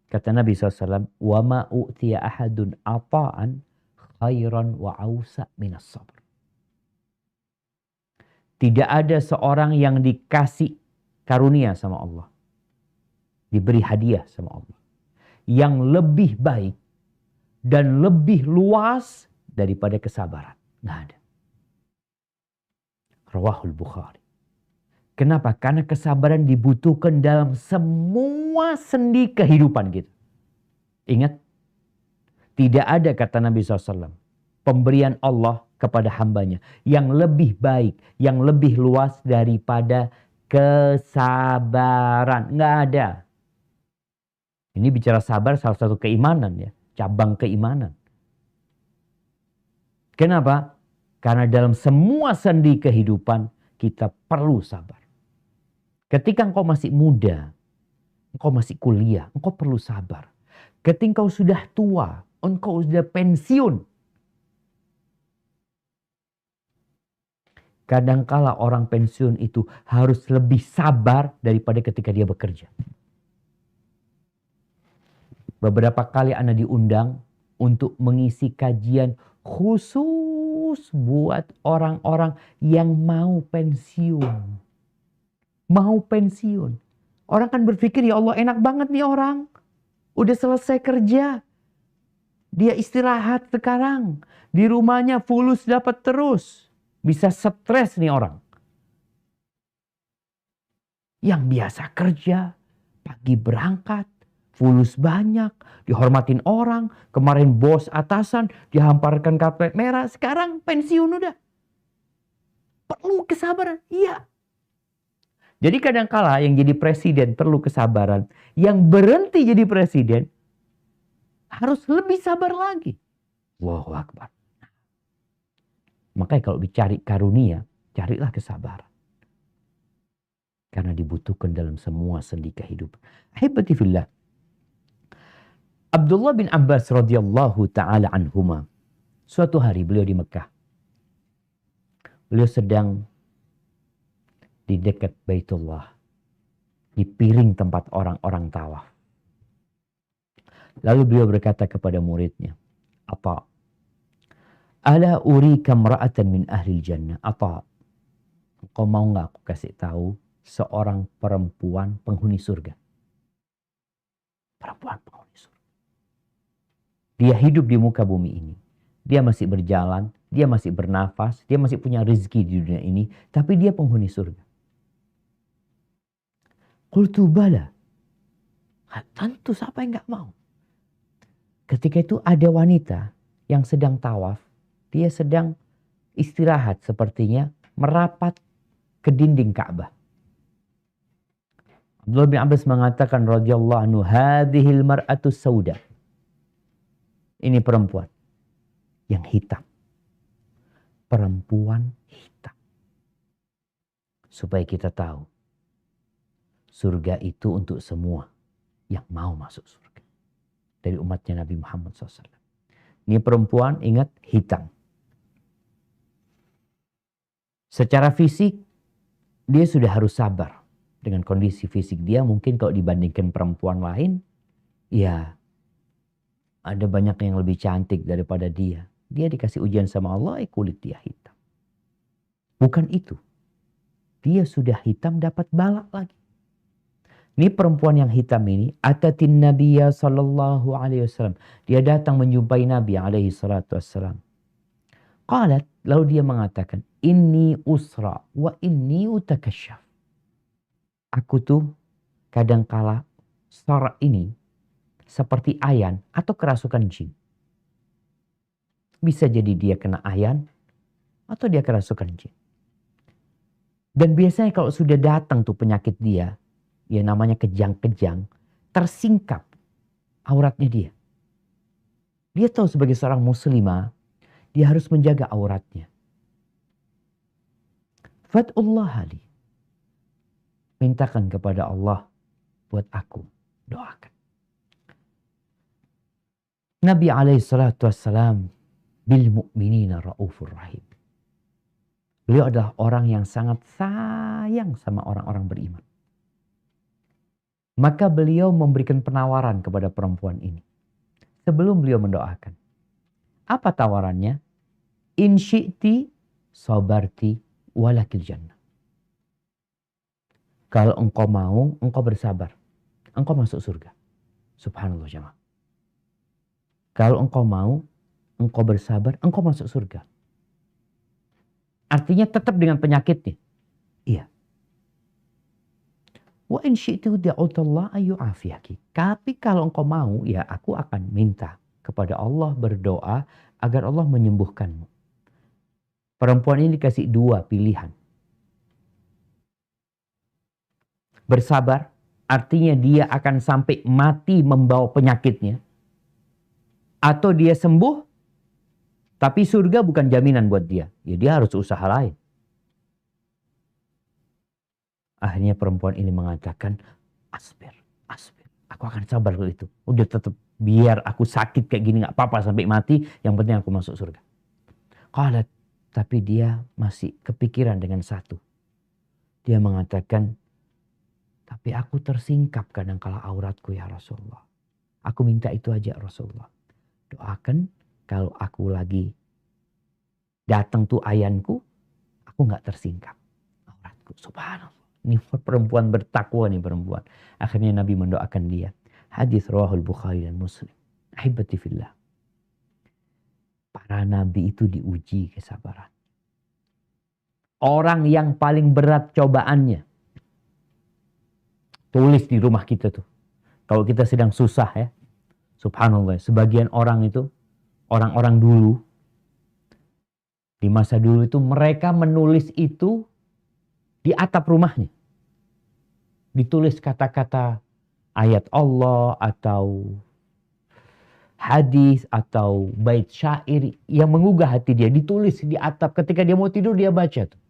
Kata Nabi SAW, wa ma u'tiya ahadun ata'an khairan wa awsa minas sabr. Tidak ada seorang yang dikasih karunia sama Allah. Diberi hadiah sama Allah. Yang lebih baik dan lebih luas daripada kesabaran. Nggak ada. Rawahul Bukhari. Kenapa? Karena kesabaran dibutuhkan dalam semua sendi kehidupan kita. Ingat, tidak ada, kata Nabi SAW, pemberian Allah kepada hambanya yang lebih baik, yang lebih luas daripada kesabaran. Nggak ada. Ini bicara sabar salah satu keimanan ya, cabang keimanan. Kenapa? Karena dalam semua sendi kehidupan kita perlu sabar. Ketika engkau masih muda, engkau masih kuliah, engkau perlu sabar. Ketika engkau sudah tua, engkau sudah pensiun. Kadangkala orang pensiun itu harus lebih sabar daripada ketika dia bekerja. Beberapa kali Ana diundang untuk mengisi kajian khusus buat orang-orang yang mau pensiun. Mau pensiun. Orang kan berpikir, ya Allah enak banget nih orang. Udah selesai kerja. Dia istirahat sekarang. Di rumahnya fulus dapat terus. Bisa stres nih orang. Yang biasa kerja. Pagi berangkat. Fulus banyak. Dihormatin orang. Kemarin bos atasan. Dihamparkan karpet merah. Sekarang pensiun udah. Perlu kesabaran. Iya. Jadi kadangkala yang jadi presiden perlu kesabaran. Yang berhenti jadi presiden harus lebih sabar lagi. Allahu Akbar. Makanya kalau dicari karunia, carilah kesabaran. Karena dibutuhkan dalam semua sendi kehidupan. Ahibati fillah. Abdullah bin Abbas radhiyallahu ta'ala anhuma. Suatu hari beliau di Mekah. Beliau sedang di dekat Baitullah, di piring tempat orang-orang tawaf. Lalu beliau berkata kepada muridnya, "Apa? Ala urika imra'atan min ahli jannah? Apa? Kau mau nggak aku kasih tahu seorang perempuan penghuni surga?" Perempuan penghuni surga. Dia hidup di muka bumi ini. Dia masih berjalan, dia masih bernafas, dia masih punya rezeki di dunia ini, tapi dia penghuni surga. Qultu bala. Tentu siapa yang gak mau. Ketika itu ada wanita yang sedang tawaf. Dia sedang istirahat sepertinya merapat ke dinding Ka'bah. Abdullah bin Abbas mengatakan radhiyallahu anhu, hadhil mar'atu sauda. Ini perempuan yang hitam. Perempuan hitam. Supaya kita tahu. Surga itu untuk semua yang mau masuk surga. Dari umatnya Nabi Muhammad SAW. Ini perempuan, ingat, hitam. Secara fisik, dia sudah harus sabar. Dengan kondisi fisik dia, mungkin kalau dibandingkan perempuan lain, ya ada banyak yang lebih cantik daripada dia. Dia dikasih ujian sama Allah, kulit dia hitam. Bukan itu. Dia sudah hitam dapat balak lagi. Ini perempuan yang hitam ini, atatin Nabiya sallallahu alaihi wasallam. Dia datang menjumpai Nabi alaihi salatu wassalam. Qalat, lalu dia mengatakan, inni usra wa inni utakashaf. Aku tuh kadangkala sara ini seperti ayan atau kerasukan jin. Bisa jadi dia kena ayan atau dia kerasukan jin. Dan biasanya kalau sudah datang tuh penyakit dia, ya namanya kejang-kejang, tersingkap auratnya dia. Dia tahu sebagai seorang muslimah, dia harus menjaga auratnya. Fad'ullah li. Mintakan kepada Allah buat aku. Doakan. Nabi SAW bil mu'minina ra'ufur rahim. Beliau adalah orang yang sangat sayang sama orang-orang beriman. Maka beliau memberikan penawaran kepada perempuan ini. Sebelum beliau mendoakan. Apa tawarannya? In syi'ti sabarti walakil jannah. Kalau engkau mau, engkau bersabar. Engkau masuk surga. Subhanallah jemaah. Kalau engkau mau, engkau bersabar, engkau masuk surga. Artinya tetap dengan penyakitnya. Iya. Wa in syi'tu da'utallah ayyu'afiyaki. Tapi kalau engkau mau, ya aku akan minta kepada Allah, berdoa agar Allah menyembuhkanmu. Perempuan ini dikasih dua pilihan. Bersabar, artinya dia akan sampai mati membawa penyakitnya. Atau dia sembuh, tapi surga bukan jaminan buat dia. Ya dia harus usaha lain. Akhirnya perempuan ini mengatakan, asbir. Aku akan sabar kalau itu. Udah tetap biar aku sakit kayak gini gak apa-apa sampai mati. Yang penting aku masuk surga. Qalat, tapi dia masih kepikiran dengan satu. Dia mengatakan, tapi aku tersingkap kadang kala auratku ya Rasulullah. Aku minta itu aja Rasulullah. Doakan kalau aku lagi datang tuh ayanku, aku gak tersingkap auratku. Subhanallah. Ini perempuan bertakwa nih perempuan. Akhirnya Nabi mendoakan dia. Hadis rawahul Bukhari dan Muslim. Ahibati fillah. Para nabi itu diuji kesabaran. Orang yang paling berat cobaannya. Tulis di rumah kita tuh. Kalau kita sedang susah ya. Subhanallah. Sebagian orang itu. Orang-orang dulu. Di masa dulu itu mereka menulis itu di atap rumahnya. Ditulis kata-kata ayat Allah atau hadis atau bait syair yang menggugah hati dia. Ditulis di atap ketika dia mau tidur dia baca tuh.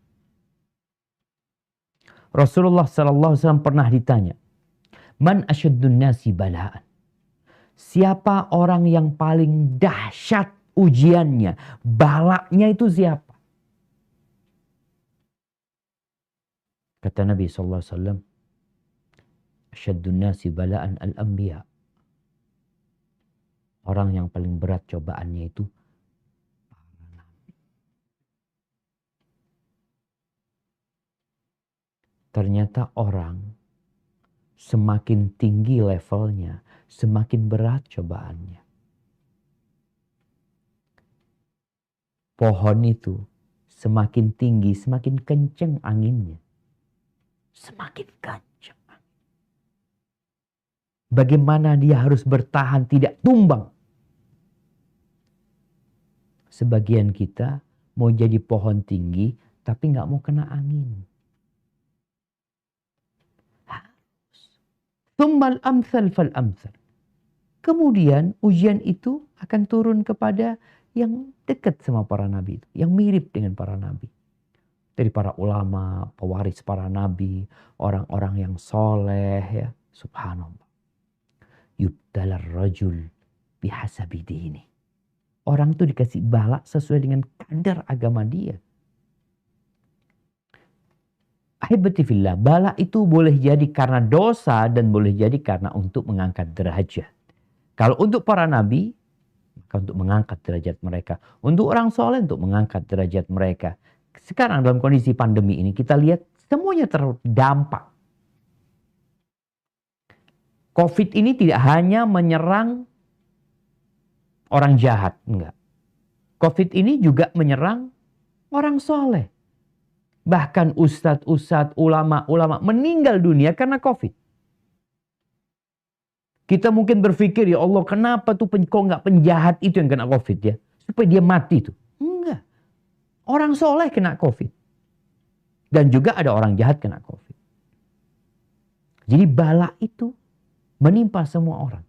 Rasulullah SAW pernah ditanya. Man asyaddun nasi balaan. Siapa orang yang paling dahsyat ujiannya? Balaknya itu siapa? Kata Nabi SAW. Asyaddun nasi balaan al-anbiya. Orang yang paling berat cobaannya itu para nabi. Ternyata orang semakin tinggi levelnya, semakin berat cobaannya. Pohon itu semakin tinggi, semakin kenceng anginnya. Semakin kenceng. Bagaimana dia harus bertahan tidak tumbang. Sebagian kita mau jadi pohon tinggi tapi nggak mau kena angin. Tsummal amsal fal amsal. Kemudian ujian itu akan turun kepada yang dekat sama para nabi itu, yang mirip dengan para nabi. Dari para ulama, pewaris para nabi, orang-orang yang soleh ya, subhanallah. Yubtalar rajul bihasabi dini. Orang itu dikasih balak sesuai dengan kadar agama dia. Ahibati fillah, balak itu boleh jadi karena dosa dan boleh jadi karena untuk mengangkat derajat. Kalau untuk para nabi, maka untuk mengangkat derajat mereka. Untuk orang soleh untuk mengangkat derajat mereka. Sekarang dalam kondisi pandemi ini kita lihat semuanya terdampak. Covid ini tidak hanya menyerang orang jahat, enggak. Covid ini juga menyerang orang soleh. Bahkan ustadz-ustadz, ulama-ulama meninggal dunia karena Covid. Kita mungkin berpikir, ya Allah kenapa tuh kok enggak penjahat itu yang kena Covid ya? Supaya dia mati tuh. Enggak. Orang soleh kena Covid. Dan juga ada orang jahat kena Covid. Jadi bala itu menimpa semua orang.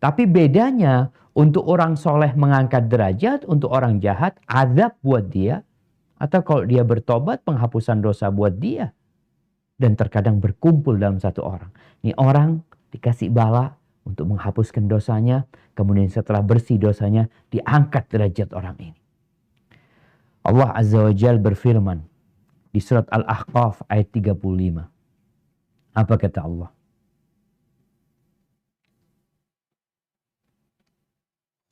Tapi bedanya untuk orang soleh mengangkat derajat, untuk orang jahat azab buat dia. Atau kalau dia bertobat penghapusan dosa buat dia. Dan terkadang berkumpul dalam satu orang. Ini orang dikasih bala untuk menghapuskan dosanya. Kemudian setelah bersih dosanya diangkat derajat orang ini. Allah Azza wa Jal berfirman di surat Al-Ahqaf ayat 35. Apa kata Allah?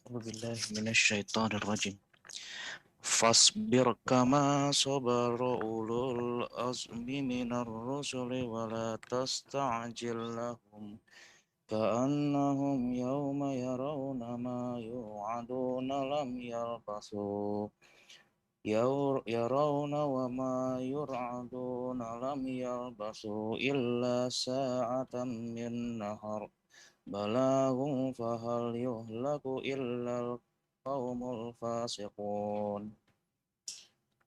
A'udzubillahi minasyaitonir rajim. Fasbir kama sabara ulul azmi minar rusuli wa la tasta'jil lahum ka'annahum yawma yarawna ma يوعدون لم يلبثوا يرون وما يوعدون لم يلبثوا إلا ساعة من نهار بلاغ فهل يهلك إلا القوم الفاسقون.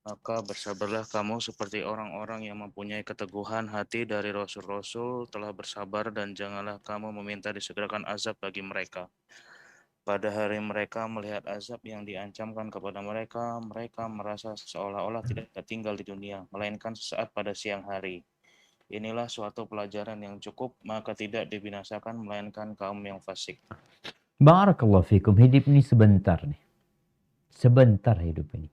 Maka bersabarlah kamu seperti orang-orang yang mempunyai keteguhan hati dari Rasul-Rasul telah bersabar, dan janganlah kamu meminta disegerakan azab bagi mereka. Pada hari mereka melihat azab yang diancamkan kepada mereka, mereka merasa seolah-olah tidak tinggal di dunia, melainkan sesaat pada siang hari. Inilah suatu pelajaran yang cukup, maka tidak dibinasakan melainkan kaum yang fasik. Barakallahu fikum. Hidup ini sebentar nih. Sebentar hidup ini.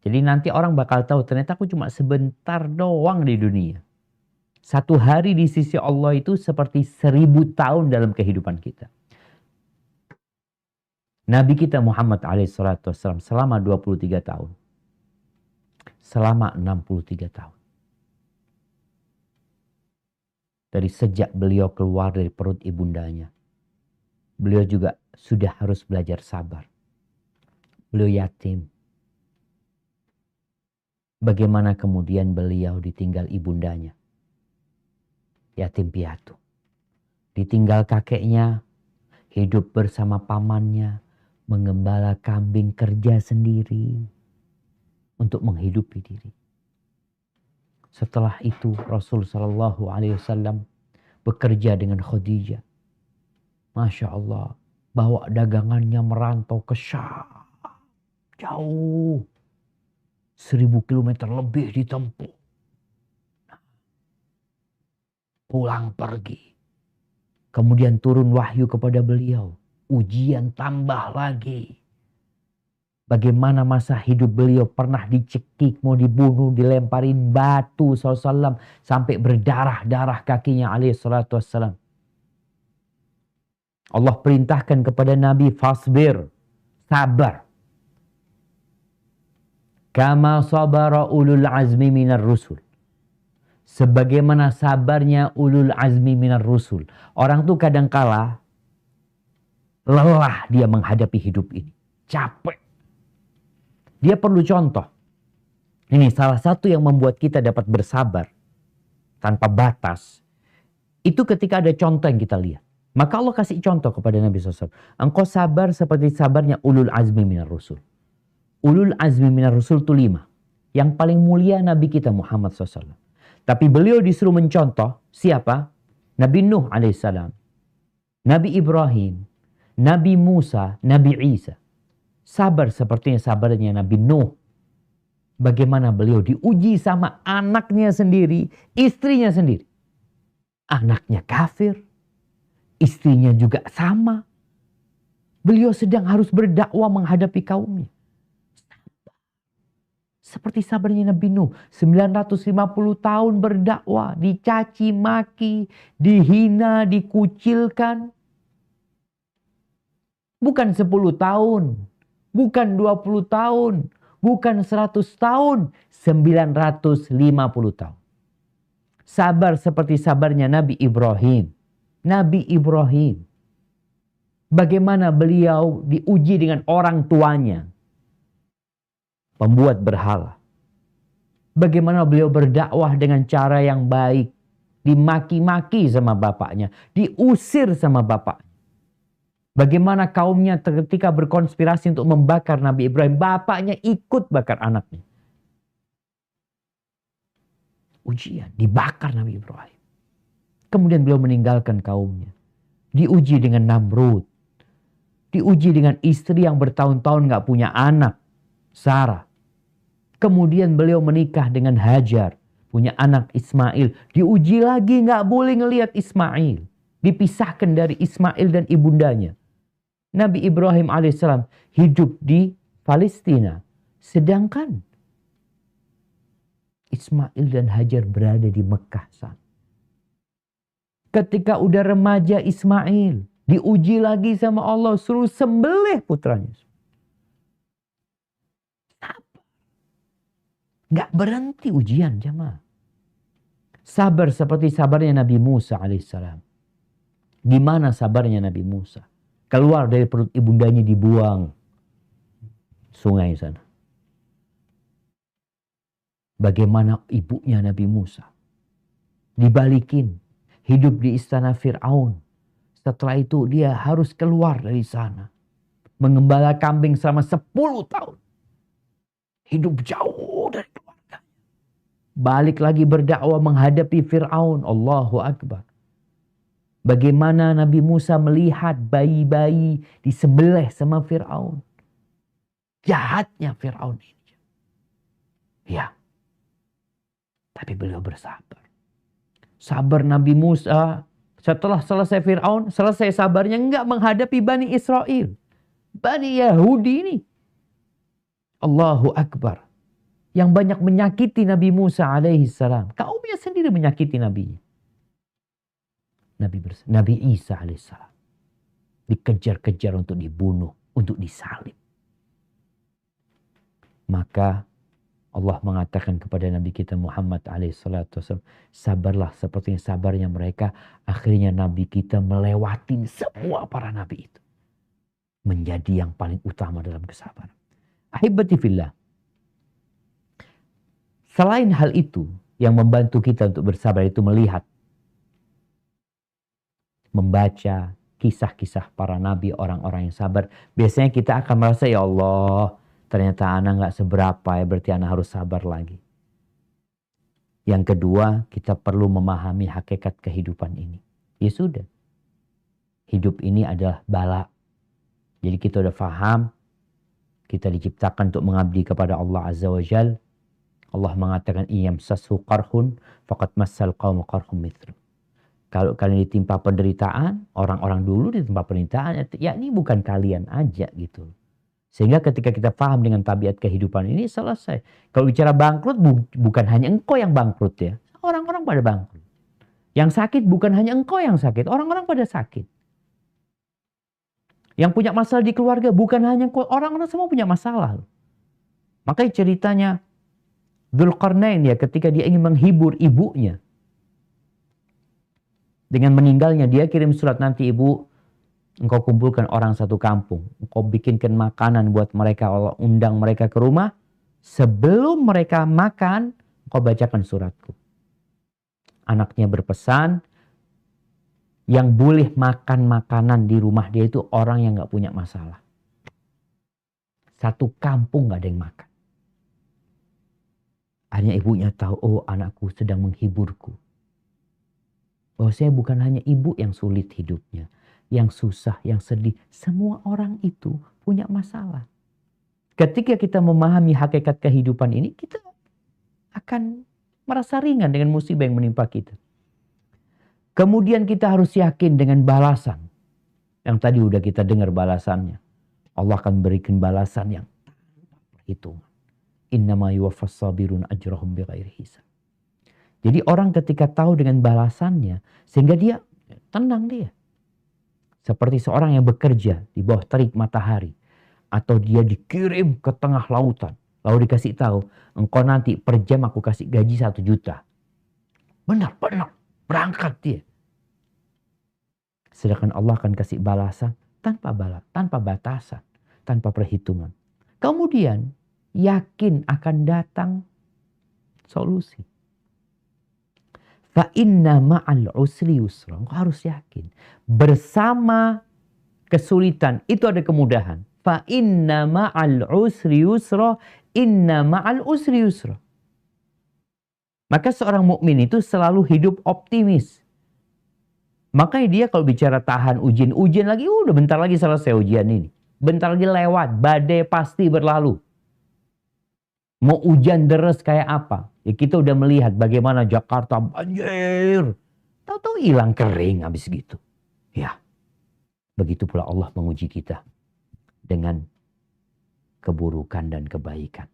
Jadi nanti orang bakal tahu ternyata aku cuma sebentar doang di dunia. Satu hari di sisi Allah itu seperti 1000 tahun dalam kehidupan kita. Nabi kita Muhammad alaihissalam selama 23 tahun. Selama 63 tahun. Dari sejak beliau keluar dari perut ibundanya. Beliau juga sudah harus belajar sabar. Beliau yatim. Bagaimana kemudian beliau ditinggal ibundanya? Yatim piatu. Ditinggal kakeknya, hidup bersama pamannya, mengembala kambing, kerja sendiri untuk menghidupi diri. Setelah itu Rasul Shallallahu Alaihi Wasallam bekerja dengan Khadijah. Masya Allah, bawa dagangannya merantau ke Syam, jauh. 1000 kilometer lebih ditempuh. Pulang pergi. Kemudian turun wahyu kepada beliau. Ujian tambah lagi. Bagaimana masa hidup beliau pernah dicekik, mau dibunuh, dilemparin batu SAW. Sampai berdarah-darah kakinya alaihissalatu wassalam. Allah perintahkan kepada Nabi, fasbir, sabar. Kama sabara ulul azmi minar rusul. Sebagaimana sabarnya ulul azmi minar rusul. Orang tuh kadangkala lelah dia menghadapi hidup ini. Capek. Dia perlu contoh. Ini salah satu yang membuat kita dapat bersabar tanpa batas. Itu ketika ada contoh yang kita lihat. Maka Allah kasih contoh kepada Nabi SAW. Engkau sabar seperti sabarnya ulul azmi minar rusul. Ulul azmi minar rusul itu 5. Yang paling mulia Nabi kita Muhammad SAW. Tapi beliau disuruh mencontoh siapa? Nabi Nuh alaihissalam. Nabi Ibrahim. Nabi Musa. Nabi Isa. Sabar sepertinya sabarnya Nabi Nuh. Bagaimana beliau diuji sama anaknya sendiri. Istrinya sendiri. Anaknya kafir. Istrinya juga sama. Beliau sedang harus berdakwah menghadapi kaumnya. Seperti sabarnya Nabi Nuh. 950 tahun berdakwah. Dicaci maki. Dihina. Dikucilkan. Bukan 10 tahun. Bukan 20 tahun. Bukan 100 tahun. 950 tahun. Sabar seperti sabarnya Nabi Ibrahim. Nabi Ibrahim. Bagaimana beliau diuji dengan orang tuanya. Pembuat berhala. Bagaimana beliau berdakwah dengan cara yang baik. Dimaki-maki sama bapaknya. Diusir sama bapaknya. Bagaimana kaumnya ketika berkonspirasi untuk membakar Nabi Ibrahim. Bapaknya ikut bakar anaknya. Ujian. Dibakar Nabi Ibrahim. Kemudian beliau meninggalkan kaumnya. Diuji dengan Namrud. Diuji dengan istri yang bertahun-tahun gak punya anak. Sarah. Kemudian beliau menikah dengan Hajar. Punya anak Ismail. Diuji lagi gak boleh ngelihat Ismail. Dipisahkan dari Ismail dan ibundanya. Nabi Ibrahim alaihissalam hidup di Palestina. Sedangkan Ismail dan Hajar berada di Mekah sana. Ketika udah remaja Ismail. Diuji lagi sama Allah. Suruh sembelih putranya. Gak berhenti ujian jemaah. Sabar seperti sabarnya Nabi Musa alaihissalam. Gimana sabarnya Nabi Musa? Keluar dari perut ibundanya, dibuang sungai sana. Bagaimana ibunya Nabi Musa dibalikin, hidup di istana Fir'aun. Setelah itu dia harus keluar dari sana, mengembala kambing selama 10 tahun. Hidup jauh dari keluarga. Balik lagi berdakwah menghadapi Fir'aun. Allahu Akbar. Bagaimana Nabi Musa melihat bayi-bayi disembelih sama Fir'aun. Jahatnya Fir'aun ini. Ya. Tapi beliau bersabar. Sabar Nabi Musa. Setelah selesai Fir'aun, selesai sabarnya enggak menghadapi Bani Israel. Bani Yahudi ini. Allahu Akbar. Yang banyak menyakiti Nabi Musa alaihissalam. Kaumnya sendiri menyakiti Nabi. Nabi Isa alaihissalam dikejar-kejar untuk dibunuh, untuk disalib. Maka Allah mengatakan kepada Nabi kita Muhammad alaihissalam, sabarlah seperti sabarnya mereka. Akhirnya Nabi kita melewatin semua para Nabi itu. Menjadi yang paling utama dalam kesabaran. Ahibati fillah. Selain hal itu, yang membantu kita untuk bersabar itu melihat, membaca kisah-kisah para nabi, orang-orang yang sabar. Biasanya kita akan merasa, ya Allah, ternyata anak gak seberapa ya, berarti anak harus sabar lagi. Yang kedua, kita perlu memahami hakikat kehidupan ini. Ya sudah, hidup ini adalah bala. Jadi kita udah paham, kita diciptakan untuk mengabdi kepada Allah Azza wa Jal. Allah mengatakan, iyam sasu qarhun, faqad massal qawmu qarhum mithlu. Kalau kalian ditimpa penderitaan, orang-orang dulu ditimpa penderitaan, ya ini bukan kalian aja gitu. Sehingga ketika kita paham dengan tabiat kehidupan ini, selesai. Kalau bicara bangkrut, bukan hanya engkau yang bangkrut ya. Orang-orang pada bangkrut. Yang sakit bukan hanya engkau yang sakit, orang-orang pada sakit. Yang punya masalah di keluarga bukan hanya engkau, orang-orang semua punya masalah. Makanya ceritanya Dzulqarnain ya, ketika dia ingin menghibur ibunya. Dengan meninggalnya dia kirim surat, nanti ibu engkau kumpulkan orang satu kampung. Engkau bikinkan makanan buat mereka, Allah undang mereka ke rumah. Sebelum mereka makan, engkau bacakan suratku. Anaknya berpesan, yang boleh makan makanan di rumah dia itu orang yang gak punya masalah. Satu kampung gak ada yang makan. Hanya ibunya tahu, oh anakku sedang menghiburku. Bahwasanya bukan hanya ibu yang sulit hidupnya, yang susah, yang sedih. Semua orang itu punya masalah. Ketika kita memahami hakikat kehidupan ini, kita akan merasa ringan dengan musibah yang menimpa kita. Kemudian kita harus yakin dengan balasan. Yang tadi udah kita dengar balasannya. Allah akan berikan balasan yang tanpa perhitungan. Innama yuwaffas sabirun ajrahum bighairi hisab. Jadi orang ketika tahu dengan balasannya, sehingga dia tenang dia. Seperti seorang yang bekerja di bawah terik matahari. Atau dia dikirim ke tengah lautan. Lalu dikasih tahu, engkau nanti per jam aku kasih gaji 1 juta. Benar. Berangkat dia. Sedangkan Allah akan kasih balasan tanpa batasan. Tanpa perhitungan. Kemudian yakin akan datang solusi. Fa inna ma'al usri yusra. Engkau harus yakin. Bersama kesulitan itu ada kemudahan. Fa inna ma'al usri yusra. Inna ma'al usri yusra. Maka seorang mukmin itu selalu hidup optimis. Makanya dia kalau bicara tahan ujian lagi, udah bentar lagi selesai ujian ini. Bentar lagi lewat, badai pasti berlalu. Mau hujan deras kayak apa? Ya kita udah melihat bagaimana Jakarta banjir. Tahu-tahu hilang kering habis gitu. Ya. Begitu pula Allah menguji kita dengan keburukan dan kebaikan.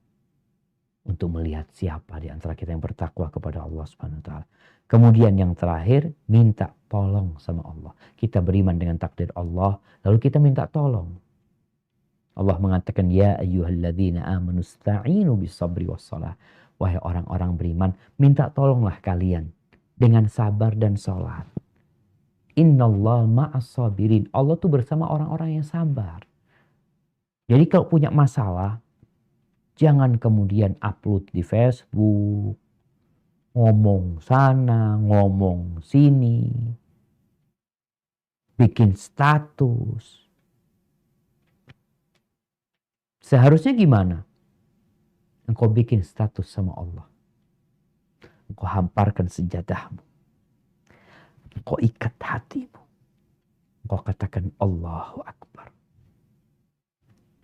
Untuk melihat siapa di antara kita yang bertakwa kepada Allah Subhanahu wa taala. Kemudian yang terakhir, minta tolong sama Allah. Kita beriman dengan takdir Allah, lalu kita minta tolong. Allah mengatakan, ya ayyuhalladzina amanu ista'inu bis-sabri was-shalah. Wahai orang-orang beriman, minta tolonglah kalian dengan sabar dan sholat. Innallaha ma'as sabirin. Allah tuh bersama orang-orang yang sabar. Jadi kalau punya masalah, jangan kemudian upload di Facebook, ngomong sana, ngomong sini, bikin status. Seharusnya gimana? Engkau bikin status sama Allah. Engkau hamparkan sejadahmu. Engkau ikat hatimu. Engkau katakan Allahu Akbar.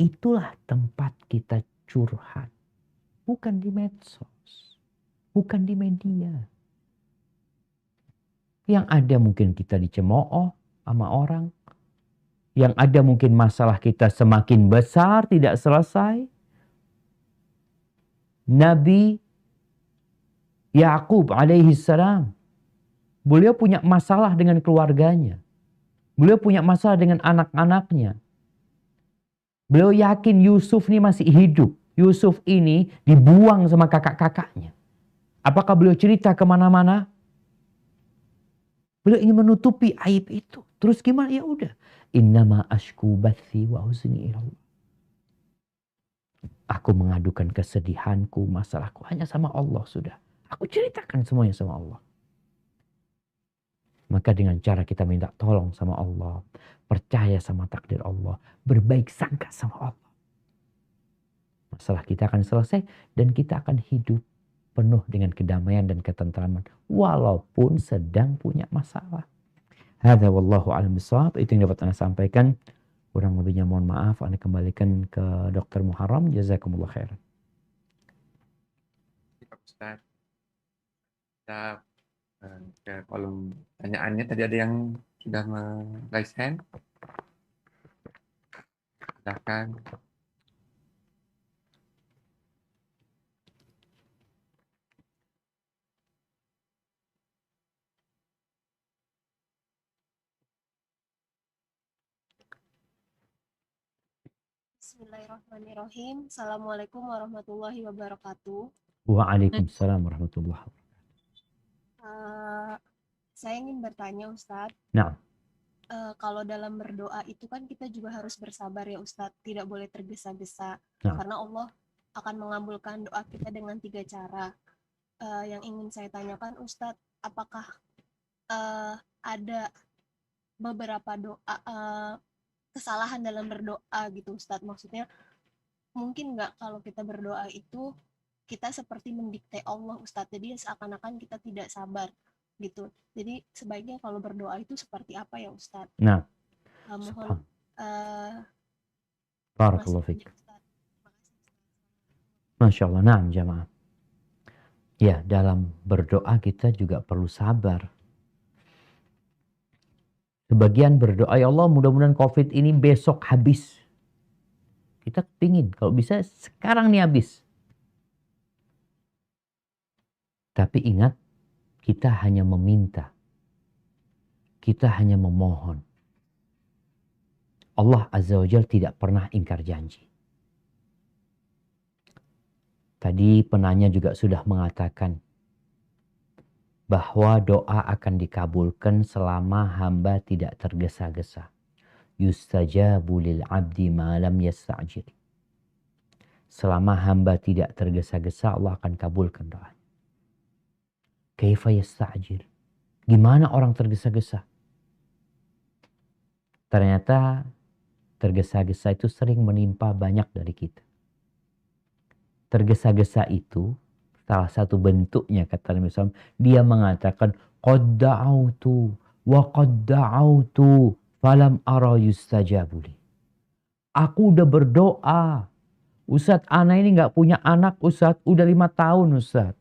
Itulah tempat kita curhat. Bukan di medsos. Bukan di media. Yang ada mungkin kita dicemooh sama orang. Yang ada mungkin masalah kita semakin besar, tidak selesai. Nabi Yakub alaihi salam, beliau punya masalah dengan keluarganya. Beliau punya masalah dengan anak-anaknya. Beliau yakin Yusuf ini masih hidup. Yusuf ini dibuang sama kakak-kakaknya. Apakah beliau cerita kemana-mana? Beliau ingin menutupi aib itu. Terus gimana? Ya udah. Innama ashku bathi wa huzni ilallah. Aku mengadukan kesedihanku, masalahku hanya sama Allah sudah. Aku ceritakan semuanya sama Allah. Maka dengan cara kita minta tolong sama Allah, percaya sama takdir Allah, berbaik sangka sama Allah, masalah kita akan selesai dan kita akan hidup penuh dengan kedamaian dan ketentraman walaupun sedang punya masalah. Hadza wallahu a'lam bishawab. Itu yang dapat Anda sampaikan. Kurang lebihnya mohon maaf. Anda kembalikan ke Dr. Muharram. Jazakumullah khairan. Pak Ustaz, kita ke kolom pertanyaannya. Tadi ada yang sudah raise hand. Silakan. Bismillahirrahmanirrahim. Assalamualaikum warahmatullahi wabarakatuh. Waalaikumsalam warahmatullahi wabarakatuh. Saya ingin bertanya Ustadz. Nah. Kalau dalam berdoa itu kan kita juga harus bersabar ya Ustadz. Tidak boleh tergesa-gesa. Nah. Karena Allah akan mengabulkan doa kita dengan 3 cara. Yang ingin saya tanyakan Ustadz, apakah ada beberapa doa kesalahan dalam berdoa gitu Ustadz? Maksudnya mungkin nggak kalau kita berdoa itu kita seperti mendikte Allah Ustadz, jadi seakan-akan kita tidak sabar gitu. Jadi sebaiknya kalau berdoa itu seperti apa ya Ustadz? Nah, mohon barakallahu fiik. Masya Allah. Nah, jamaah. Ya, dalam berdoa kita juga perlu sabar. Sebagian berdoa, ya Allah mudah-mudahan COVID ini besok habis. Kita pingin kalau bisa sekarang nih habis. Tapi ingat, kita hanya meminta. Kita hanya memohon. Allah Azza wa Jalla tidak pernah ingkar janji. Tadi penanya juga sudah mengatakan bahwa doa akan dikabulkan selama hamba tidak tergesa-gesa. Yustajabu lil abdi ma lam yasta'jil. Selama hamba tidak tergesa-gesa, Allah akan kabulkan doanya. Kaifa yasta'jil? Gimana orang tergesa-gesa? Ternyata tergesa-gesa itu sering menimpa banyak dari kita. Tergesa-gesa itu salah satu bentuknya kata Nabi SAW, dia mengatakan qad da'autu wa qad da'autu falam ara yustajabu li. Aku udah berdoa. Ustadz, ana ini nggak punya anak Ustadz, udah 5 tahun Ustadz.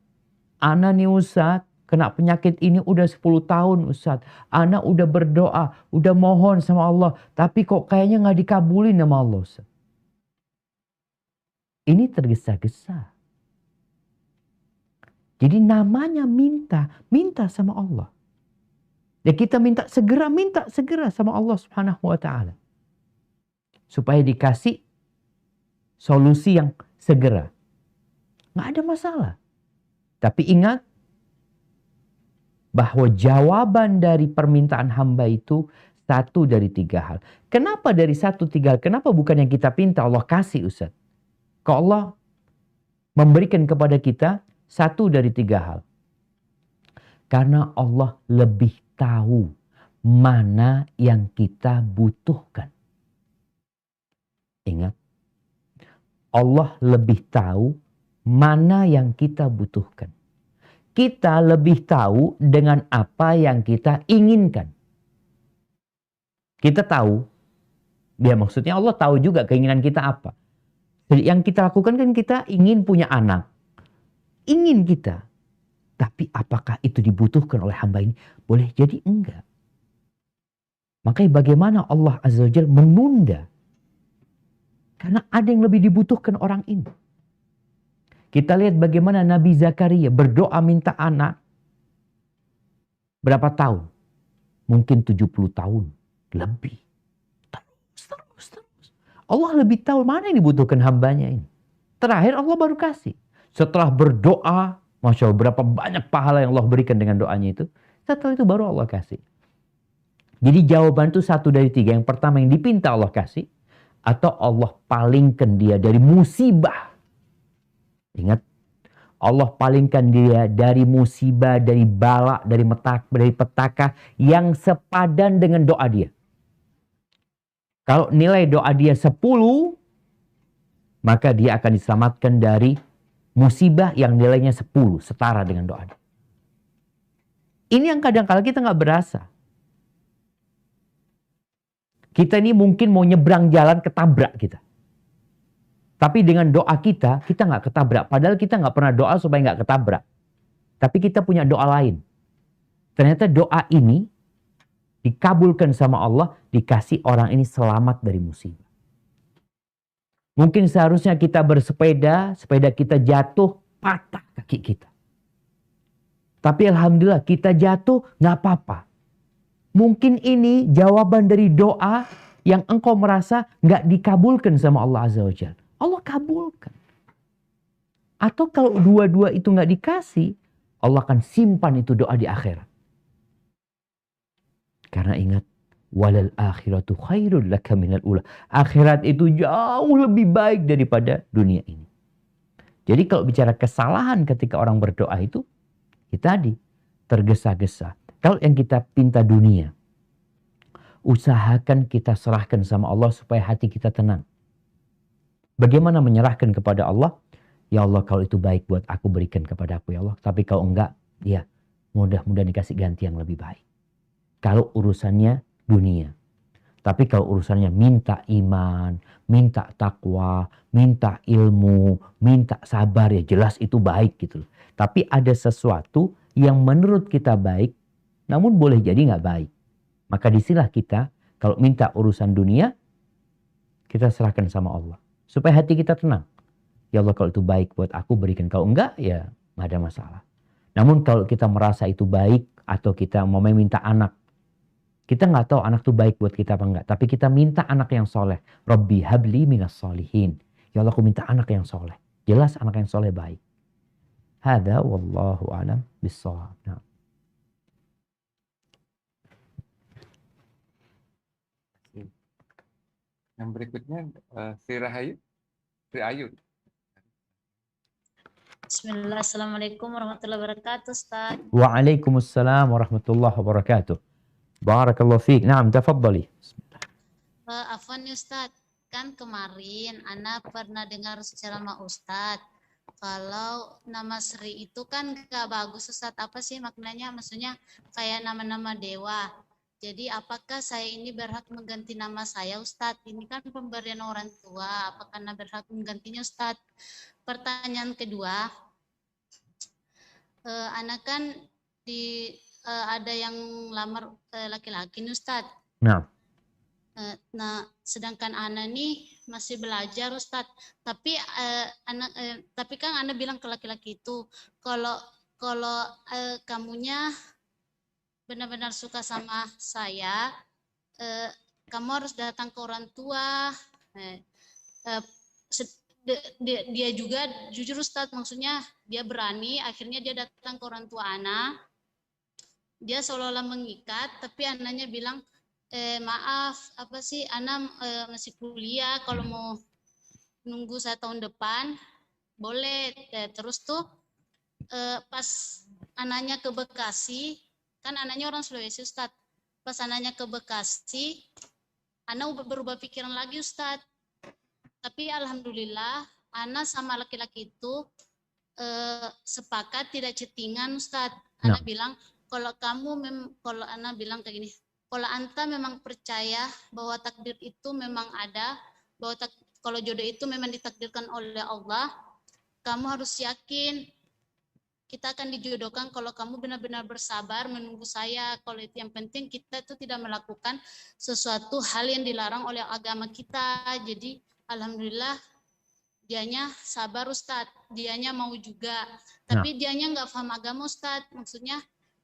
Ana nih Ustadz, kena penyakit ini udah 10 tahun Ustadz. Ana udah berdoa, udah mohon sama Allah, tapi kok kayaknya nggak dikabulin sama Allah Ustadz. Ini tergesa-gesa. Jadi namanya minta sama Allah. Ya kita minta segera sama Allah Subhanahu wa taala. Supaya dikasih solusi yang segera. Nggak ada masalah. Tapi ingat, bahwa jawaban dari permintaan hamba itu satu dari tiga hal. Kenapa dari satu tiga hal? Kenapa bukan yang kita pinta Allah kasih, Ustaz? Kok Allah memberikan kepada kita satu dari tiga hal? Karena Allah lebih tahu mana yang kita butuhkan. Ingat, Allah lebih tahu mana yang kita butuhkan. Kita lebih tahu dengan apa yang kita inginkan. Kita tahu, ya maksudnya Allah tahu juga keinginan kita apa. Jadi yang kita lakukan kan kita ingin punya anak. Ingin kita. Tapi apakah itu dibutuhkan oleh hamba ini? Boleh jadi enggak. Makanya bagaimana Allah Azza wa Jalla menunda? Karena ada yang lebih dibutuhkan orang ini. Kita lihat bagaimana Nabi Zakaria berdoa minta anak. Berapa tahun? Mungkin 70 tahun. Lebih. Terus. Allah lebih tahu mana yang dibutuhkan hambanya ini. Terakhir Allah baru kasih. Setelah berdoa, Masya Allah berapa banyak pahala yang Allah berikan dengan doanya itu. Setelah itu baru Allah kasih. Jadi jawaban itu satu dari tiga. Yang pertama yang dipinta Allah kasih. Atau Allah palingkan dia dari musibah. Ingat. Allah palingkan dia dari musibah, dari bala, dari petaka yang sepadan dengan doa dia. Kalau nilai doa dia 10, maka dia akan diselamatkan dari musibah yang nilainya 10, setara dengan doa dia. Ini yang kadang-kala kita nggak berasa. Kita ini mungkin mau nyebrang jalan ketabrak kita. Tapi dengan doa kita nggak ketabrak. Padahal kita nggak pernah doa supaya nggak ketabrak. Tapi kita punya doa lain. Ternyata doa ini dikabulkan sama Allah, dikasih orang ini selamat dari musibah. Mungkin seharusnya kita bersepeda, sepeda kita jatuh, patah kaki kita. Tapi alhamdulillah kita jatuh, nggak apa-apa. Mungkin ini jawaban dari doa yang engkau merasa nggak dikabulkan sama Allah Azza wa Jalla. Allah kabulkan. Atau kalau dua-dua itu nggak dikasih, Allah akan simpan itu doa di akhirat. Karena ingat, walal akhiratu khairul laka minal ula. Akhirat itu jauh lebih baik daripada dunia ini. Jadi kalau bicara kesalahan ketika orang berdoa itu tadi tergesa-gesa. Kalau yang kita pinta dunia, usahakan kita serahkan sama Allah supaya hati kita tenang. Bagaimana menyerahkan kepada Allah? Ya Allah, kalau itu baik buat aku, berikan kepada aku ya Allah. Tapi kalau enggak, ya mudah-mudahan dikasih ganti yang lebih baik. Kalau urusannya dunia. Tapi kalau urusannya minta iman, minta takwa, minta ilmu, minta sabar, ya jelas itu baik gitu loh. Tapi ada sesuatu yang menurut kita baik, namun boleh jadi nggak baik. Maka disinilah kita, kalau minta urusan dunia, kita serahkan sama Allah. Supaya hati kita tenang. Ya Allah, kalau itu baik buat aku, berikan. Kalau enggak, ya nggak ada masalah. Namun kalau kita merasa itu baik, atau kita mau minta anak, kita nggak tahu anak itu baik buat kita apa enggak. Tapi kita minta anak yang soleh. Rabbi habli minas solihin. Ya Allah, aku minta anak yang soleh. Jelas anak yang soleh baik. Hada wallahu alam bissawab. Nah. Yang berikutnya Sri Rahayu, Sri Ayu. Bismillah, Assalamualaikum warahmatullahi wabarakatuh, Ustaz. Waalaikumsalam warahmatullahi wabarakatuh. Barakallahu fiik. Naam, tafadhali. Afwan nih Ustaz, kan kemarin Ana pernah dengar ceramah Ustaz. Kalau nama Sri itu kan gak bagus Ustaz. Apa sih maknanya? Maksudnya kayak nama-nama dewa. Jadi apakah saya ini berhak mengganti nama saya Ustaz? Ini kan pemberian orang tua. Apakah Ana berhak menggantinya Ustaz? Pertanyaan kedua, Ana kan ada yang lamar laki-laki nih Ustaz. Nah. Nah, sedangkan Ana nih masih belajar Ustaz. Tapi tapi kan Ana bilang ke laki-laki itu, kalau kamunya benar-benar suka sama saya, kamu harus datang ke orang tua. Dia juga jujur Ustaz, maksudnya dia berani, akhirnya dia datang ke orang tua Ana. dia seolah-olah mengikat, tapi anaknya bilang, maaf, apa sih, anak masih kuliah, kalau mau nunggu 1 tahun depan, boleh. Terus tuh pas anaknya ke Bekasi, kan anaknya orang Sulawesi Ustadz, pas anaknya ke Bekasi, anak berubah pikiran lagi Ustadz. Tapi alhamdulillah, anak sama laki-laki itu sepakat tidak chattingan Ustadz. Anak bilang, kalau anak bilang kayak gini, kalau anta memang percaya bahwa takdir itu memang ada, bahwa kalau jodoh itu memang ditakdirkan oleh Allah, kamu harus yakin kita akan dijodohkan kalau kamu benar-benar bersabar menunggu saya. Kalau itu yang penting, kita itu tidak melakukan sesuatu hal yang dilarang oleh agama kita. Jadi alhamdulillah dianya sabar Ustadz, dianya mau juga. Tapi dianya nggak paham agama Ustadz, maksudnya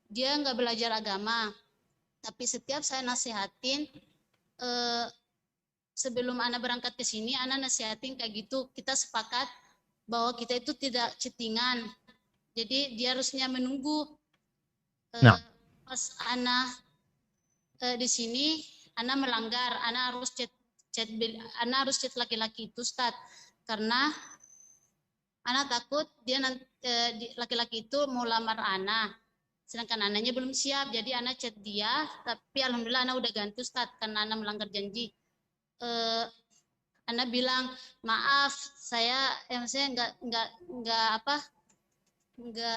dia nggak belajar agama. Tapi setiap saya nasihatin, sebelum Ana berangkat ke sini, Ana nasihatin kayak gitu, kita sepakat bahwa kita itu tidak chattingan. Jadi dia harusnya menunggu. Pas Ana di sini, Ana melanggar, Ana harus chat laki-laki itu Ustadz, karena Ana takut dia laki-laki itu mau lamar Ana, sedangkan anaknya belum siap. Jadi Ana chat dia, tapi alhamdulillah Ana udah ganti Ustadz karena Ana melanggar janji. Ana bilang, maaf, saya nggak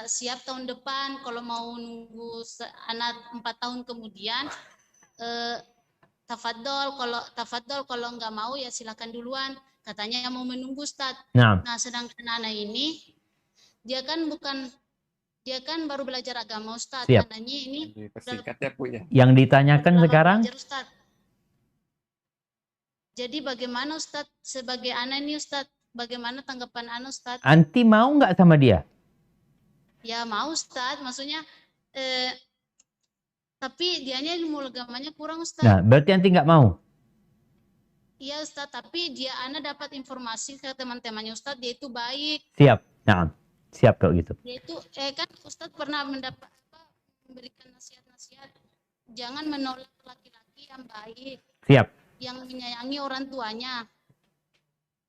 siap tahun depan. Kalau mau nunggu anak 4 tahun kemudian, tafadol. Kalau nggak mau ya silakan duluan. Katanya mau menunggu Ustadz. Nah, sedangkan anak ini dia kan baru belajar agama Ustadz. Anaknya ini yang ditanyakan sekarang. Belajar, jadi bagaimana Ustadz, sebagai anak ini Ustadz, bagaimana tanggapan Ana Ustadz? Anti mau nggak sama dia? Ya mau Ustadz, maksudnya tapi dianya ilmu agamanya kurang Ustadz. Nah, berarti anti nggak mau? Iya Ustadz, tapi Ana dapat informasi ke teman-temannya Ustadz, dia itu baik. Siap, nah, siap kalau gitu. Dia itu kan Ustadz pernah memberikan nasihat-nasihat, jangan menolak laki-laki yang baik. Siap. Yang menyayangi orang tuanya,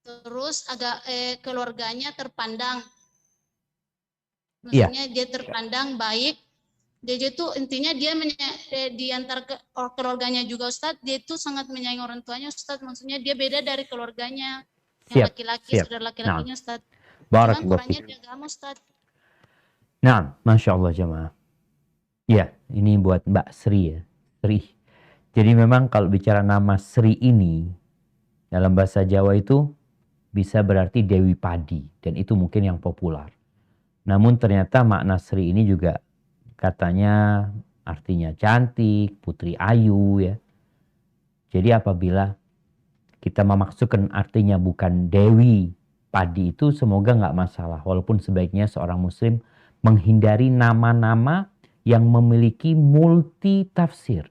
terus keluarganya terpandang, maksudnya dia terpandang baik. Dia itu intinya dia di antara keluarganya juga Ustadz, dia itu sangat menyayangi orang tuanya Ustadz, maksudnya dia beda dari keluarganya yang laki-laki, saudara laki-lakinya Ustadz. Kurangnya dia agama Ustadz. Nah, Masya Allah jemaah. Ya, ini buat Mbak Sri ya, Sri. Jadi memang kalau bicara nama Sri ini, dalam bahasa Jawa itu bisa berarti Dewi Padi. Dan itu mungkin yang populer. Namun ternyata makna Sri ini juga katanya artinya cantik, putri ayu ya. Jadi apabila kita memasukkan artinya bukan Dewi Padi itu semoga nggak masalah. Walaupun sebaiknya seorang muslim menghindari nama-nama yang memiliki multi tafsir.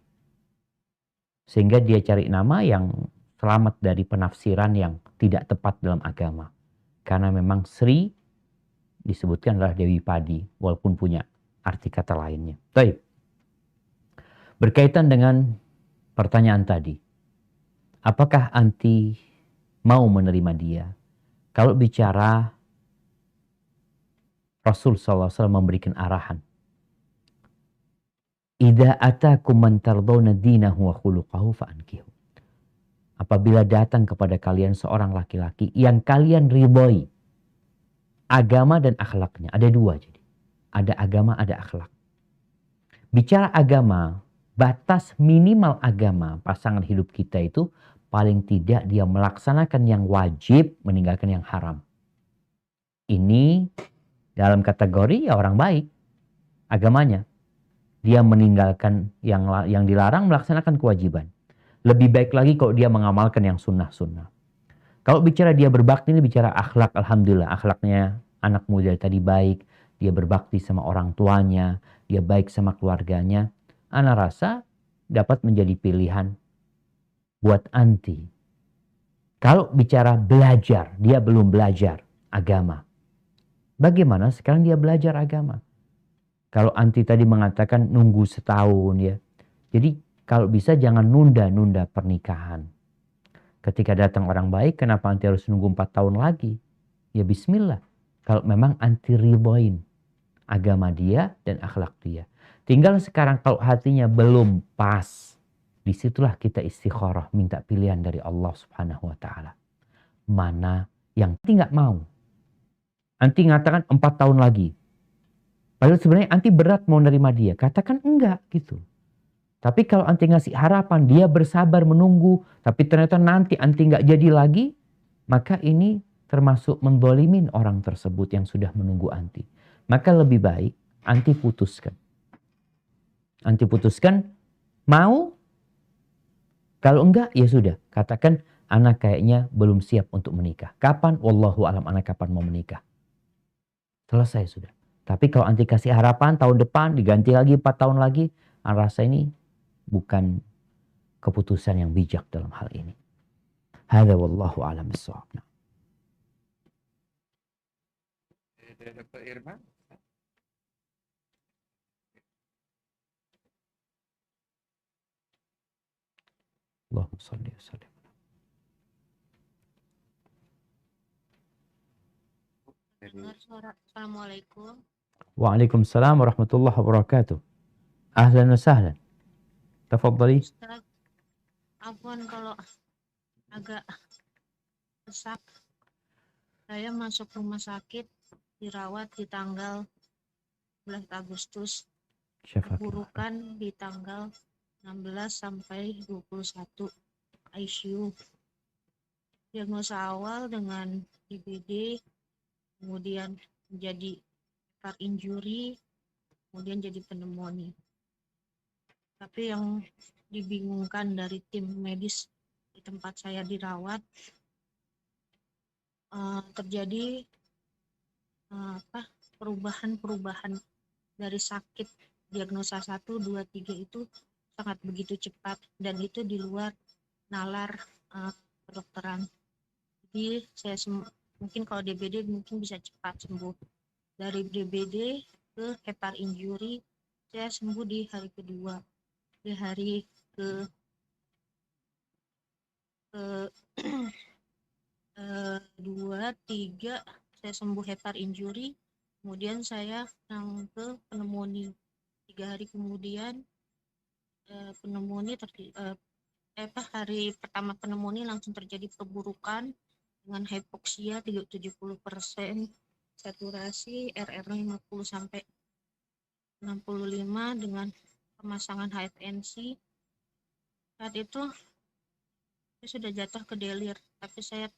Sehingga dia cari nama yang selamat dari penafsiran yang tidak tepat dalam agama. Karena memang Sri disebutkan adalah Dewi Padi, walaupun punya arti kata lainnya. Baik. Berkaitan dengan pertanyaan tadi, apakah anti mau menerima dia? Kalau bicara Rasul SAW memberikan arahan. Idza atakum man tardawna dinahu wa khuluquhu fa'ankihu. Apabila datang kepada kalian seorang laki-laki yang kalian ridhoi agama dan akhlaknya, ada dua jadi. Ada agama, ada akhlak. Bicara agama, batas minimal agama pasangan hidup kita itu paling tidak dia melaksanakan yang wajib, meninggalkan yang haram. Ini dalam kategori ya orang baik agamanya. Dia meninggalkan yang dilarang, melaksanakan kewajiban. Lebih baik lagi kalau dia mengamalkan yang sunnah-sunnah. Kalau bicara dia berbakti, ini bicara akhlak. Alhamdulillah akhlaknya anak muda tadi baik. Dia berbakti sama orang tuanya. Dia baik sama keluarganya. Ana rasa dapat menjadi pilihan buat anti. Kalau bicara belajar, dia belum belajar agama. Bagaimana sekarang dia belajar agama? Kalau anti tadi mengatakan nunggu setahun ya. Jadi kalau bisa jangan nunda-nunda pernikahan. Ketika datang orang baik, kenapa anti harus nunggu 4 tahun lagi? Ya bismillah. Kalau memang anti riboin agama dia dan akhlak dia. Tinggal sekarang kalau hatinya belum pas, disitulah kita istikharah, minta pilihan dari Allah Subhanahu wa Ta'ala. Mana yang anti nggak mau? Anti ngatakan 4 tahun lagi. Padahal sebenarnya anti berat mau nerima dia. Katakan enggak gitu. Tapi kalau anti ngasih harapan, dia bersabar menunggu, tapi ternyata nanti anti nggak jadi lagi, maka ini termasuk mendolimin orang tersebut yang sudah menunggu anti. Maka lebih baik anti putuskan. Anti putuskan, mau? Kalau enggak, ya sudah. Katakan, anak kayaknya belum siap untuk menikah. Kapan? Wallahu alam, anak kapan mau menikah. Selesai sudah. Tapi kalau anti kasih harapan, tahun depan diganti lagi, 4 tahun lagi, anak rasa ini bukan keputusan yang bijak dalam hal ini. Hadza wallahu a'lam bissawab. Dr. Irma. Allahumma shalli wa sallim. Assalamualaikum. Waalaikumsalam warahmatullahi wabarakatuh. Ahlan wa sahlan. Tafadhali. Ustaz, afwan kalau agak sesak. Saya masuk rumah sakit, dirawat di tanggal 11 Agustus, Syafaqillah. burukan di tanggal 16 sampai 21 ICU. Diagnosa awal dengan DBD, kemudian menjadi heart injury, kemudian jadi pneumonia. Tapi yang dibingungkan dari tim medis di tempat saya dirawat, terjadi perubahan-perubahan dari sakit diagnosa 1, 2, 3 itu sangat begitu cepat, dan itu di luar nalar kedokteran. Jadi saya mungkin kalau DBD mungkin bisa cepat sembuh. Dari DBD ke heart injury saya sembuh di hari kedua. Di hari ke 2, 3 saya sembuh heart injury, kemudian saya yang ke pneumonia. 3 hari kemudian pneumonia hari pertama pneumonia langsung terjadi perburukan dengan hypoxia 70%, saturasi RR 50 sampai 65 dengan pemasangan HFNC. Saat itu saya sudah jatuh ke delir, tapi saya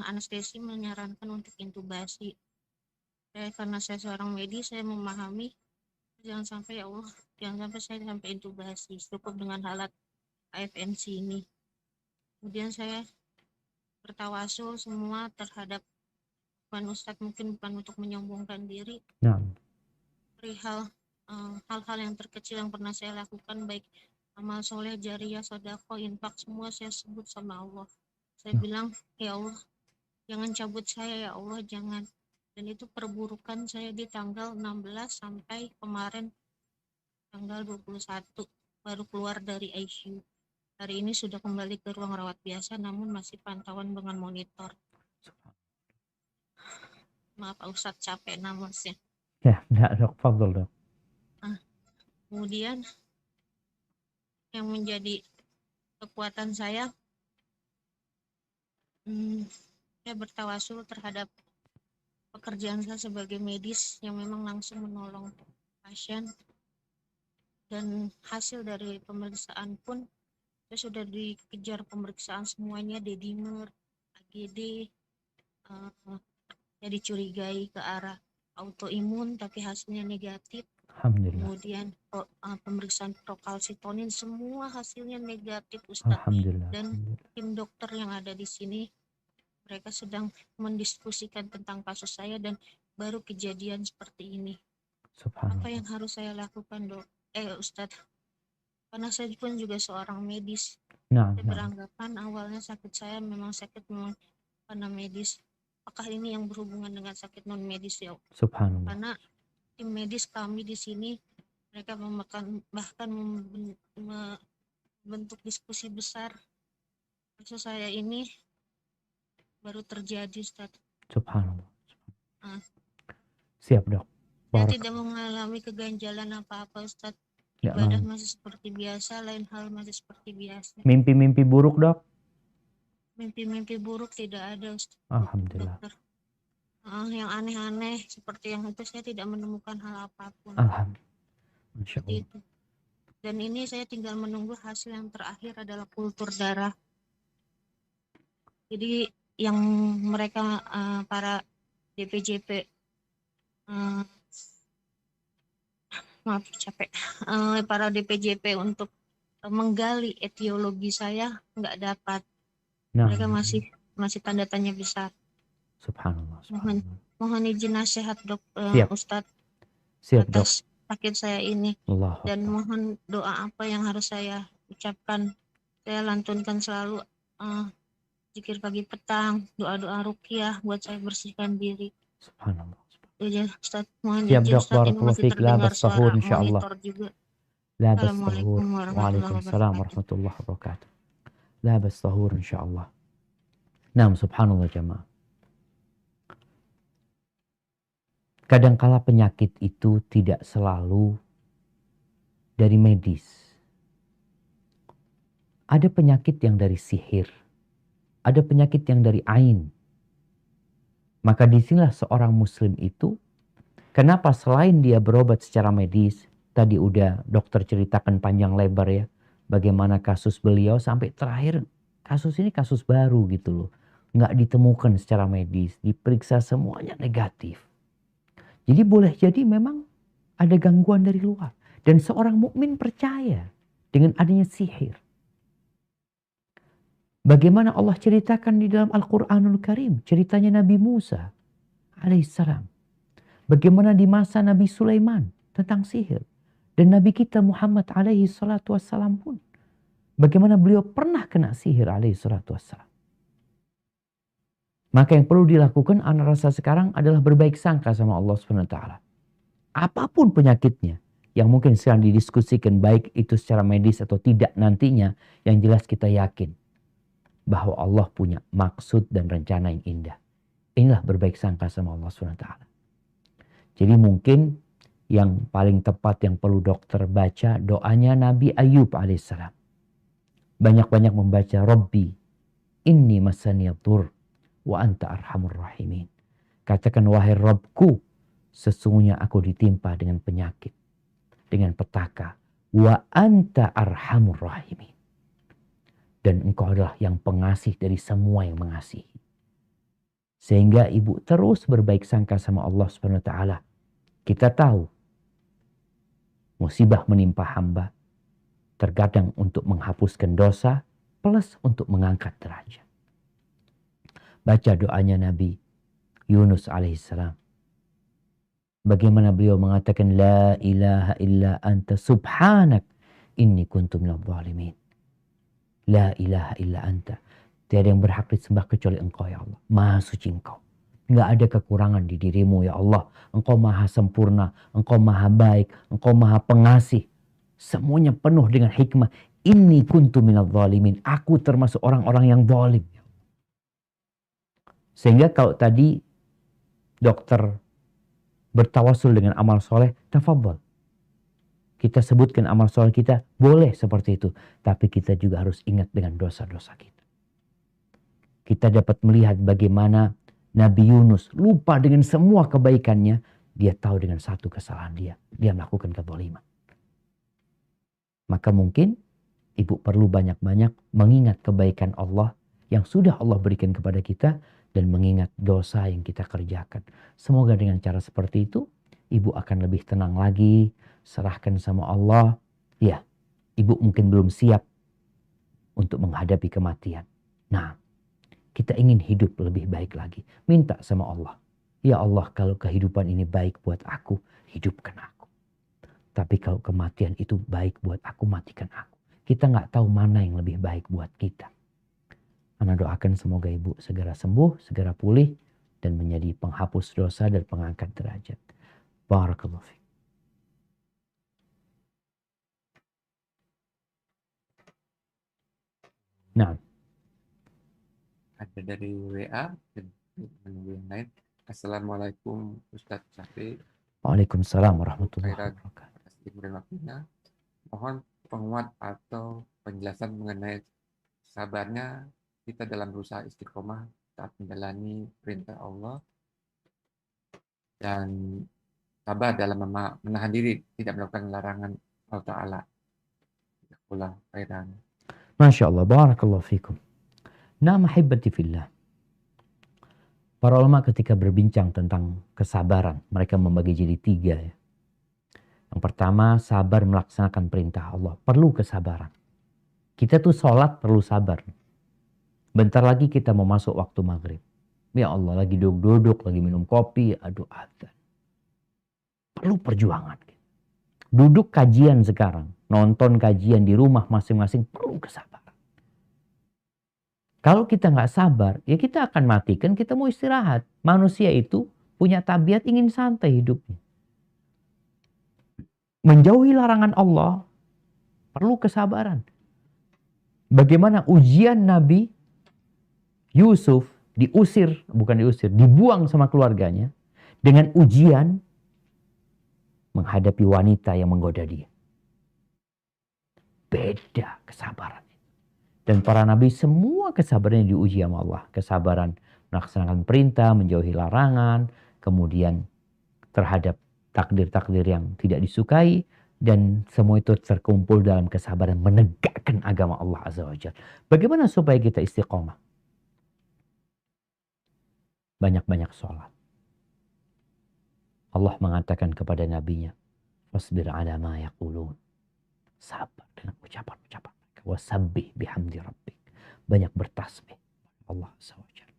anestesi menyarankan untuk intubasi. Karena saya seorang medis, saya memahami jangan sampai ya Allah, jangan sampai saya sampai intubasi, cukup dengan alat HFNC ini. Kemudian saya bertawasul semua terhadap Ustadz, mungkin bukan untuk menyombongkan diri, perihal hal-hal yang terkecil yang pernah saya lakukan, baik amal soleh, jariyah, sedekah, infak, semua saya sebut sama Allah. Saya bilang, ya Allah, jangan cabut saya ya Allah, jangan. Dan itu perburukan saya di tanggal 16 sampai kemarin tanggal 21 baru keluar dari ICU. Hari ini sudah kembali ke ruang rawat biasa, namun masih pantauan dengan monitor. Maaf Pak Ustadz, capek namasnya. Ya, enggak, dok, fadhol dok. Kemudian yang menjadi kekuatan saya bertawasul terhadap pekerjaan saya sebagai medis yang memang langsung menolong pasien, dan hasil dari pemeriksaan pun saya sudah dikejar pemeriksaan semuanya, dedimer, AGD, ya dicurigai ke arah autoimun tapi hasilnya negatif. Alhamdulillah. Kemudian pemeriksaan prokalsitonin semua hasilnya negatif Ustaz. Alhamdulillah. Dan tim dokter yang ada di sini mereka sedang mendiskusikan tentang kasus saya dan baru kejadian seperti ini. Apa yang harus saya lakukan Ustaz? Karena saya pun juga seorang medis. Saya beranggapan awalnya sakit saya memang karena medis. Apakah ini yang berhubungan dengan sakit non medis ya? Subhanallah. Karena tim medis kami di sini, mereka bahkan membentuk diskusi besar. Kasus saya ini baru terjadi, Ustaz. Subhanallah. Ah. Siap, Dok. Saya Barak. tidak mengalami keganjalan apa-apa, Ustaz. Nggak Ibadah mau. masih seperti biasa, lain hal masih seperti biasa. Mimpi-mimpi buruk, Dok? Mimpi-mimpi buruk tidak ada, Ustaz. Alhamdulillah. Dokter. Yang aneh-aneh seperti yang itu saya tidak menemukan hal apapun. Alhamdulillah. Masya Seperti Allah. itu. Dan ini saya tinggal menunggu hasil yang terakhir adalah kultur darah. Jadi yang mereka para DPJP maaf capek, para DPJP untuk menggali etiologi saya nggak dapat. Nah, Mereka masih tanda tanya besar. subhanallah. Mohon izin nasihat dok, Siap. Ustadz Siap, Dok. atas sakit saya ini, Allah. dan mohon doa apa yang harus saya ucapkan. Saya lantunkan selalu zikir pagi petang, doa-doa ruqyah buat saya bersihkan diri. Subhanallah. Ya, Ustaz, mohon Siap, izin Dok. Ustaz, ini Barakallahu masih fiik. La terdengar bastahur, suara insyaallah. monitor juga. La Assalamualaikum bastahur. warahmatullahi Waalaikumsalam wabarakatuh. warahmatullahi wabarakatuh. La bastahur, insyaallah. Nah, subhanallah jamaah. Kadangkala penyakit itu tidak selalu dari medis. Ada penyakit yang dari sihir. Ada penyakit yang dari ain. Maka disinilah seorang muslim itu, kenapa selain dia berobat secara medis, tadi udah dokter ceritakan panjang lebar ya, bagaimana kasus beliau sampai terakhir, kasus ini kasus baru gitu loh. Nggak ditemukan secara medis, diperiksa semuanya negatif. Jadi boleh jadi memang ada gangguan dari luar. Dan seorang mukmin percaya dengan adanya sihir. Bagaimana Allah ceritakan di dalam Al-Quranul Karim. Ceritanya Nabi Musa alaihissalam. Bagaimana di masa Nabi Sulaiman tentang sihir. Dan Nabi kita Muhammad alaihi salatu wassalam pun. Bagaimana beliau pernah kena sihir alaihi salatu wassalam. Maka yang perlu dilakukan anak rasa sekarang adalah berbaik sangka sama Allah SWT. Apapun penyakitnya yang mungkin sekarang didiskusikan baik itu secara medis atau tidak nantinya, yang jelas kita yakin bahwa Allah punya maksud dan rencana yang indah. Inilah berbaik sangka sama Allah SWT. Jadi mungkin yang paling tepat yang perlu dokter baca doanya Nabi Ayub alaihissalam. Banyak-banyak membaca Rabbi inni masaniyatur wa anta arhamur rahimin. Katakan wahai Rabbku, sesungguhnya aku ditimpa dengan penyakit, dengan petaka. Wa anta arhamur rahimin. Dan engkau adalah yang pengasih dari semua yang mengasihi. Sehingga ibu terus berbaik sangka sama Allah SWT. Kita tahu musibah menimpa hamba terkadang untuk menghapuskan dosa plus untuk mengangkat derajat. Baca doanya Nabi Yunus alaihissalam. Bagaimana beliau mengatakan la ilaha illa anta subhanak inni kuntu minadh dhalimin. La ilaha illa anta. Tiada yang berhak disembah kecuali engkau ya Allah. Maha suci engkau. Enggak ada kekurangan di dirimu ya Allah. Engkau maha sempurna. Engkau maha baik. Engkau maha pengasih. Semuanya penuh dengan hikmah. Inni kuntu minadh dhalimin. Aku termasuk orang-orang yang zalim. Sehingga kalau tadi dokter bertawasul dengan amal soleh, tafadhal. Kita sebutkan amal soleh kita, boleh seperti itu. Tapi kita juga harus ingat dengan dosa-dosa kita. Kita dapat melihat bagaimana Nabi Yunus lupa dengan semua kebaikannya. Dia tahu dengan satu kesalahan dia. Dia melakukan kezaliman. Maka mungkin ibu perlu banyak-banyak mengingat kebaikan Allah yang sudah Allah berikan kepada kita. Dan mengingat dosa yang kita kerjakan. Semoga dengan cara seperti itu, ibu akan lebih tenang lagi. Serahkan sama Allah. Ya, ibu mungkin belum siap untuk menghadapi kematian. Nah, kita ingin hidup lebih baik lagi. Minta sama Allah. Ya Allah, kalau kehidupan ini baik buat aku, hidupkan aku. Tapi kalau kematian itu baik buat aku, matikan aku. Kita nggak tahu mana yang lebih baik buat kita. Ana doakan semoga ibu segera sembuh, segera pulih, dan menjadi penghapus dosa dan pengangkat derajat. Barakallahu fiik. Nah, Ada dari WA dan menunggu yang lain. Assalamualaikum Ustadz Syafiq. Waalaikumsalam warahmatullahi Khairan wabarakatuh. atas ilmu dan waktunya. Mohon penguat atau penjelasan mengenai sabarnya kita dalam berusaha istiqomah saat menjalani perintah Allah dan sabar dalam menahan diri tidak melakukan larangan Allah Ta'ala. Jazakallah khairan. Masya Allah, barakallahu fikum. Nah, mahibati fillah. Para ulama ketika berbincang tentang kesabaran, mereka membagi jadi 3 ya. Yang pertama, sabar melaksanakan perintah Allah. Perlu kesabaran. Kita tuh sholat perlu sabar. Bentar lagi kita mau masuk waktu maghrib. Ya Allah, lagi duduk-duduk, lagi minum kopi, aduh adzan. Perlu perjuangan. Duduk kajian sekarang, nonton kajian di rumah masing-masing, perlu kesabaran. Kalau kita nggak sabar, ya kita akan matikan, kita mau istirahat. Manusia itu punya tabiat ingin santai hidupnya. Menjauhi larangan Allah, perlu kesabaran. Bagaimana ujian Nabi Yusuf dibuang sama keluarganya dengan ujian menghadapi wanita yang menggoda dia. Beda kesabaran. Dan para nabi semua kesabarannya diuji sama Allah. Kesabaran melaksanakan perintah, menjauhi larangan, kemudian terhadap takdir-takdir yang tidak disukai, dan semua itu terkumpul dalam kesabaran menegakkan agama Allah Azza wa Jalla. Bagaimana supaya kita istiqomah? Banyak-banyak sholat. Allah mengatakan kepada nabinya, "Fasbir ala ma yaqulun." Sabar dengan ucapan-ucapan mereka. Wasabbih bihamdi rabbik. Banyak bertasbih Allah Azza wa Jalla.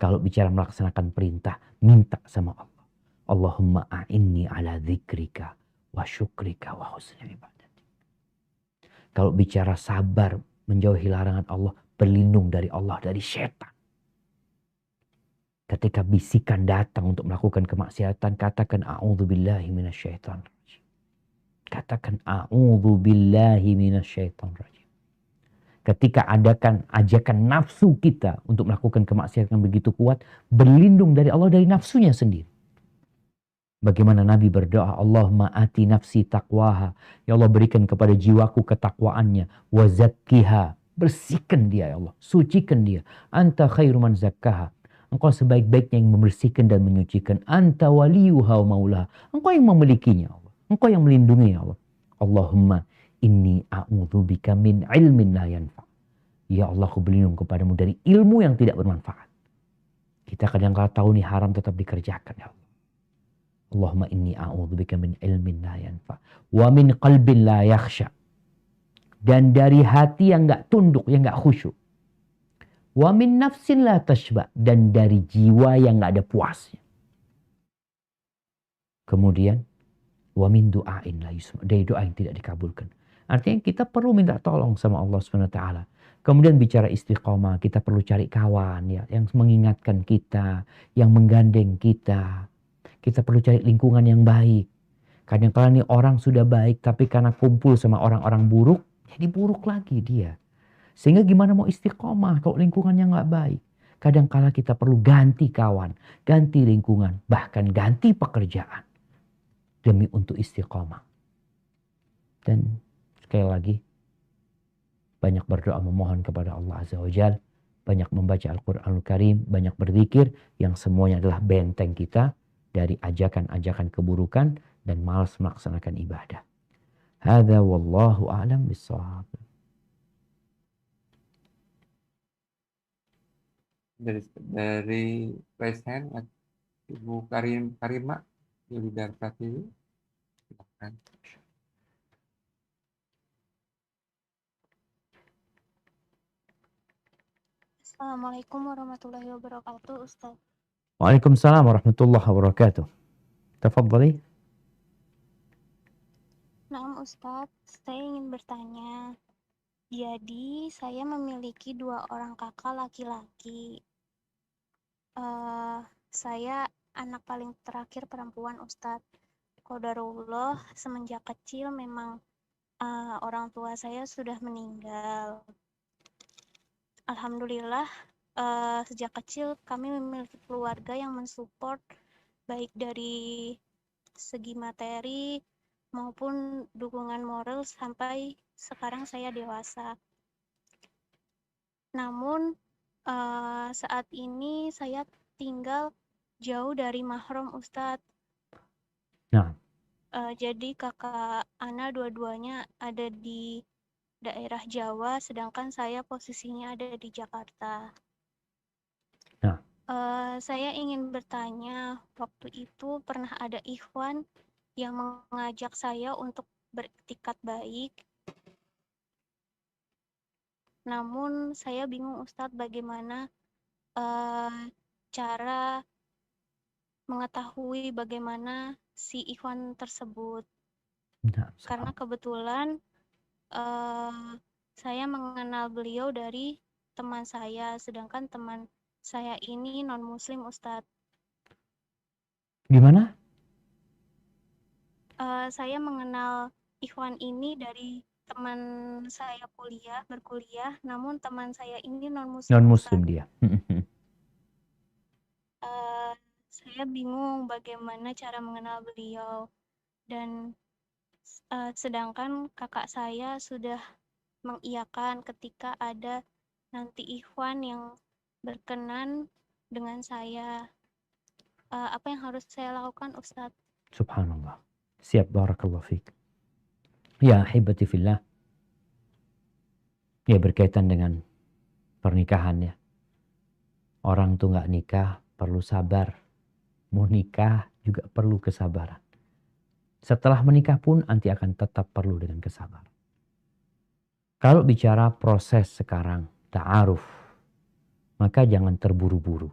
Kalau bicara melaksanakan perintah, minta sama Allah. Allahumma a'inni ala dzikrika wa syukrika wa husni ibadati. Kalau bicara sabar, menjauhi larangan Allah, berlindung dari Allah, dari setan. Ketika bisikan datang untuk melakukan kemaksiatan, katakan a'udzubillahi minasyaitonir rajim. Katakan a'udzubillahi minasyaitonir rajim. Ketika adakan ajakan nafsu kita untuk melakukan kemaksiatan begitu kuat, berlindung dari Allah dari nafsunya sendiri. Bagaimana Nabi berdoa, Allahumma ati nafsi taqwaha. Ya Allah, berikan kepada jiwaku ketakwaannya. Wa zakkiha. Bersihkan dia ya Allah. Sucikan dia. Anta khairu man zakkaha. Engkau sebaik-baiknya yang membersihkan dan menyucikan. Anta waliyuha wa maulaha. Engkau yang memilikinya Allah. Engkau yang melindungi ya Allah. Allahumma inni a'udzubika min ilmin la yanfa'. Ya Allah, aku berlindung kepadamu dari ilmu yang tidak bermanfaat. Kita kadang-kadang tahu nih haram tetap dikerjakan ya Allah. Allahumma inni a'udzubika min ilmin la yanfa' wa min qalbin la yakhsha. Dan dari hati yang enggak tunduk, yang enggak khusyuk. Wa min nafsin la tashba, dan dari jiwa yang enggak ada puasnya. Kemudian wa min du'ain la yusma, dari doa yang tidak dikabulkan. Artinya kita perlu minta tolong sama Allah Subhanahu wa taala. Kemudian bicara istiqomah, kita perlu cari kawan ya yang mengingatkan kita, yang menggandeng kita. Kita perlu cari lingkungan yang baik. Kadang-kadang nih orang sudah baik, tapi karena kumpul sama orang-orang buruk, jadi buruk lagi dia. Sehingga gimana mau istiqomah kalau lingkungannya nggak baik. Kadang-kala kita perlu ganti kawan, ganti lingkungan, bahkan ganti pekerjaan. Demi untuk istiqomah. Dan sekali lagi, banyak berdoa memohon kepada Allah Azza wa Jalla. Banyak membaca Al-Quranul Karim, banyak berzikir, yang semuanya adalah benteng kita dari ajakan-ajakan keburukan dan malas melaksanakan ibadah. Hadza wallahu a'lam bissawab. Dari raise hand Ibu Karima Yulida Pratiwi. Silakan. Assalamualaikum warahmatullahi wabarakatuh, Ustaz. Waalaikumsalam warahmatullahi wabarakatuh. Tafadhali. Nah, Ustadz, saya ingin bertanya. Jadi, saya memiliki 2 orang kakak laki-laki. Saya anak paling terakhir perempuan Ustadz. Qadarullah semenjak kecil memang orang tua saya sudah meninggal. Alhamdulillah sejak kecil kami memiliki keluarga yang mensupport baik dari segi materi maupun dukungan moral sampai sekarang saya dewasa. Namun saat ini saya tinggal jauh dari mahram Ustadz. Nah, Jadi kakak Ana dua-duanya ada di daerah Jawa, sedangkan saya posisinya ada di Jakarta. Nah. Saya ingin bertanya, waktu itu pernah ada ikhwan yang mengajak saya untuk beriktikad baik. Namun saya bingung Ustadz bagaimana cara mengetahui bagaimana si ikhwan tersebut. nah, Karena kebetulan saya mengenal beliau dari teman saya, sedangkan teman saya ini non-muslim Ustadz. Gimana? Saya mengenal ikhwan ini dari teman saya berkuliah, namun teman saya ini non-muslim Non-muslim Ustadz. dia. Saya bingung bagaimana cara mengenal beliau, dan sedangkan kakak saya sudah mengiyakan ketika ada nanti ikhwan yang berkenan dengan saya. Apa yang harus saya lakukan Ustadz? Subhanallah. Siap, barakallahu fiik. Ya ahibati fillah. Ya berkaitan dengan pernikahan ya. Orang tuh nggak nikah perlu sabar. Mau nikah juga perlu kesabaran. Setelah menikah pun nanti akan tetap perlu dengan kesabaran. Kalau bicara proses sekarang, ta'aruf, maka jangan terburu-buru.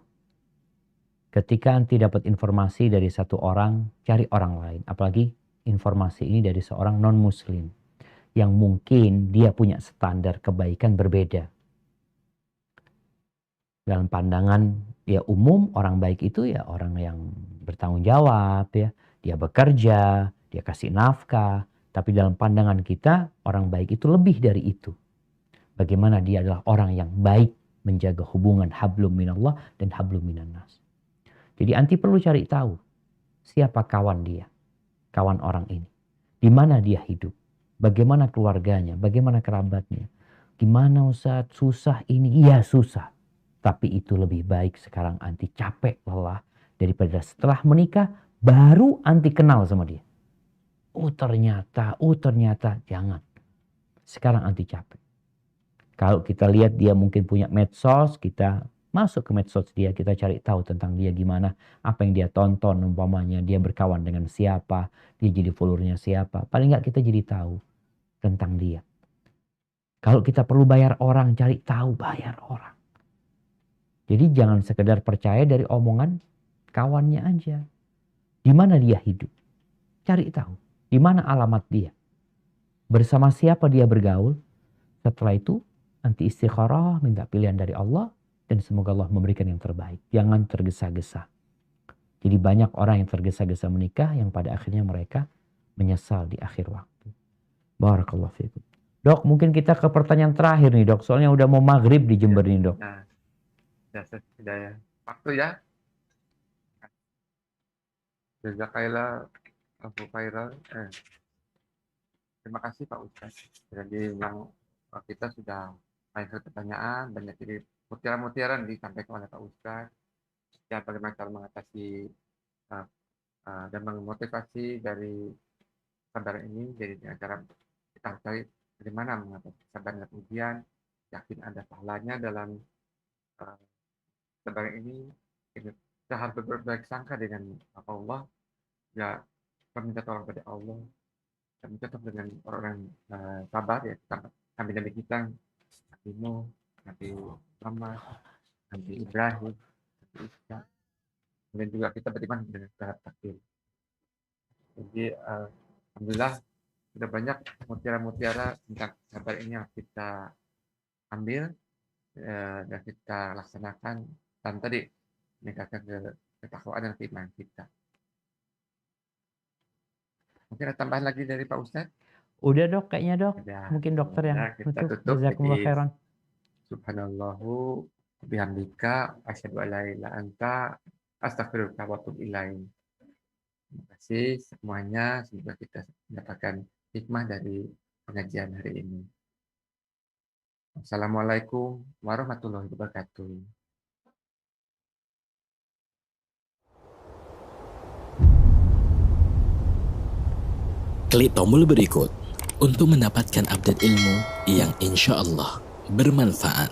Ketika nanti dapat informasi dari satu orang, cari orang lain. Apalagi informasi ini dari seorang non-muslim. Yang mungkin dia punya standar kebaikan berbeda. Dalam pandangan ya umum, orang baik itu ya orang yang bertanggung jawab, ya. Dia bekerja, dia kasih nafkah. Tapi dalam pandangan kita, orang baik itu lebih dari itu. Bagaimana dia adalah orang yang baik menjaga hubungan hablum minallah dan hablum minannas. Jadi anti perlu cari tahu siapa kawan dia, kawan orang ini. Di mana dia hidup, bagaimana keluarganya, bagaimana kerabatnya. Gimana Ustaz, susah ini? Iya susah. Tapi itu lebih baik sekarang anti capek, lelah. Daripada setelah menikah, baru anti kenal sama dia. Oh ternyata, jangan. Sekarang anti capek. Kalau kita lihat dia mungkin punya medsos, kita masuk ke medsos dia, kita cari tahu tentang dia gimana, apa yang dia tonton, umpamanya dia berkawan dengan siapa, dia jadi followernya siapa. Paling nggak kita jadi tahu tentang dia. Kalau kita perlu bayar orang, cari tahu, bayar orang. Jadi jangan sekedar percaya dari omongan kawannya aja. Di mana dia hidup? Cari tahu. Di mana alamat dia? Bersama siapa dia bergaul? Setelah itu, nanti istikharah, minta pilihan dari Allah. Dan semoga Allah memberikan yang terbaik. Jangan tergesa-gesa. Jadi banyak orang yang tergesa-gesa menikah yang pada akhirnya mereka menyesal di akhir waktu. Barakallahu fiikum. Dok, mungkin kita ke pertanyaan terakhir nih dok. Soalnya udah mau maghrib di Jember nih dok. Nah, sudah ya. Waktu ya. Jazakallah Abu Khairul. Terima kasih Pak Ustaz. Jadi yang kita sudah banyak pertanyaan, banyak jadi mutiara-mutiara disampaikan oleh Pak Ustaz. Ya bagaimana cara mengatasi dan memotivasi dari sabar ini. Jadi dengan cara kita cari bagaimana mengatasi sabar dan ujian, yakin ada pahalanya dalam sabar ini. Kita harus berbaik sangka dengan Allah. Ya, meminta tolong pada Allah. Kami tetap dengan orang sabar ya, nabi-nabi kita, Nabi Nuh, Nabi Muhammad, Nabi Ibrahim, Nabi Isa, dan juga kita beriman dengan terhadap takdir. Jadi alhamdulillah sudah banyak mutiara-mutiara tentang sabar ini yang kita ambil dan kita laksanakan, dan tadi meningkatkan ketakwaan dan keimanan kita. Mungkin ada tambahan lagi dari Pak Ustadz? Udah dok, kayaknya dok. Udah. Mungkin dokter yang Ya, kita nutup. tutup. Jazakumullah Jadi, khairan. subhanallahu bihamdika asyhadu an la ilaha illa anta astaghfiruka wa atubu ilaik. Terima kasih semuanya. Semoga kita mendapatkan hikmah dari pengajian hari ini. Assalamualaikum warahmatullahi wabarakatuh. Klik tombol berikut untuk mendapatkan update ilmu yang insya Allah bermanfaat.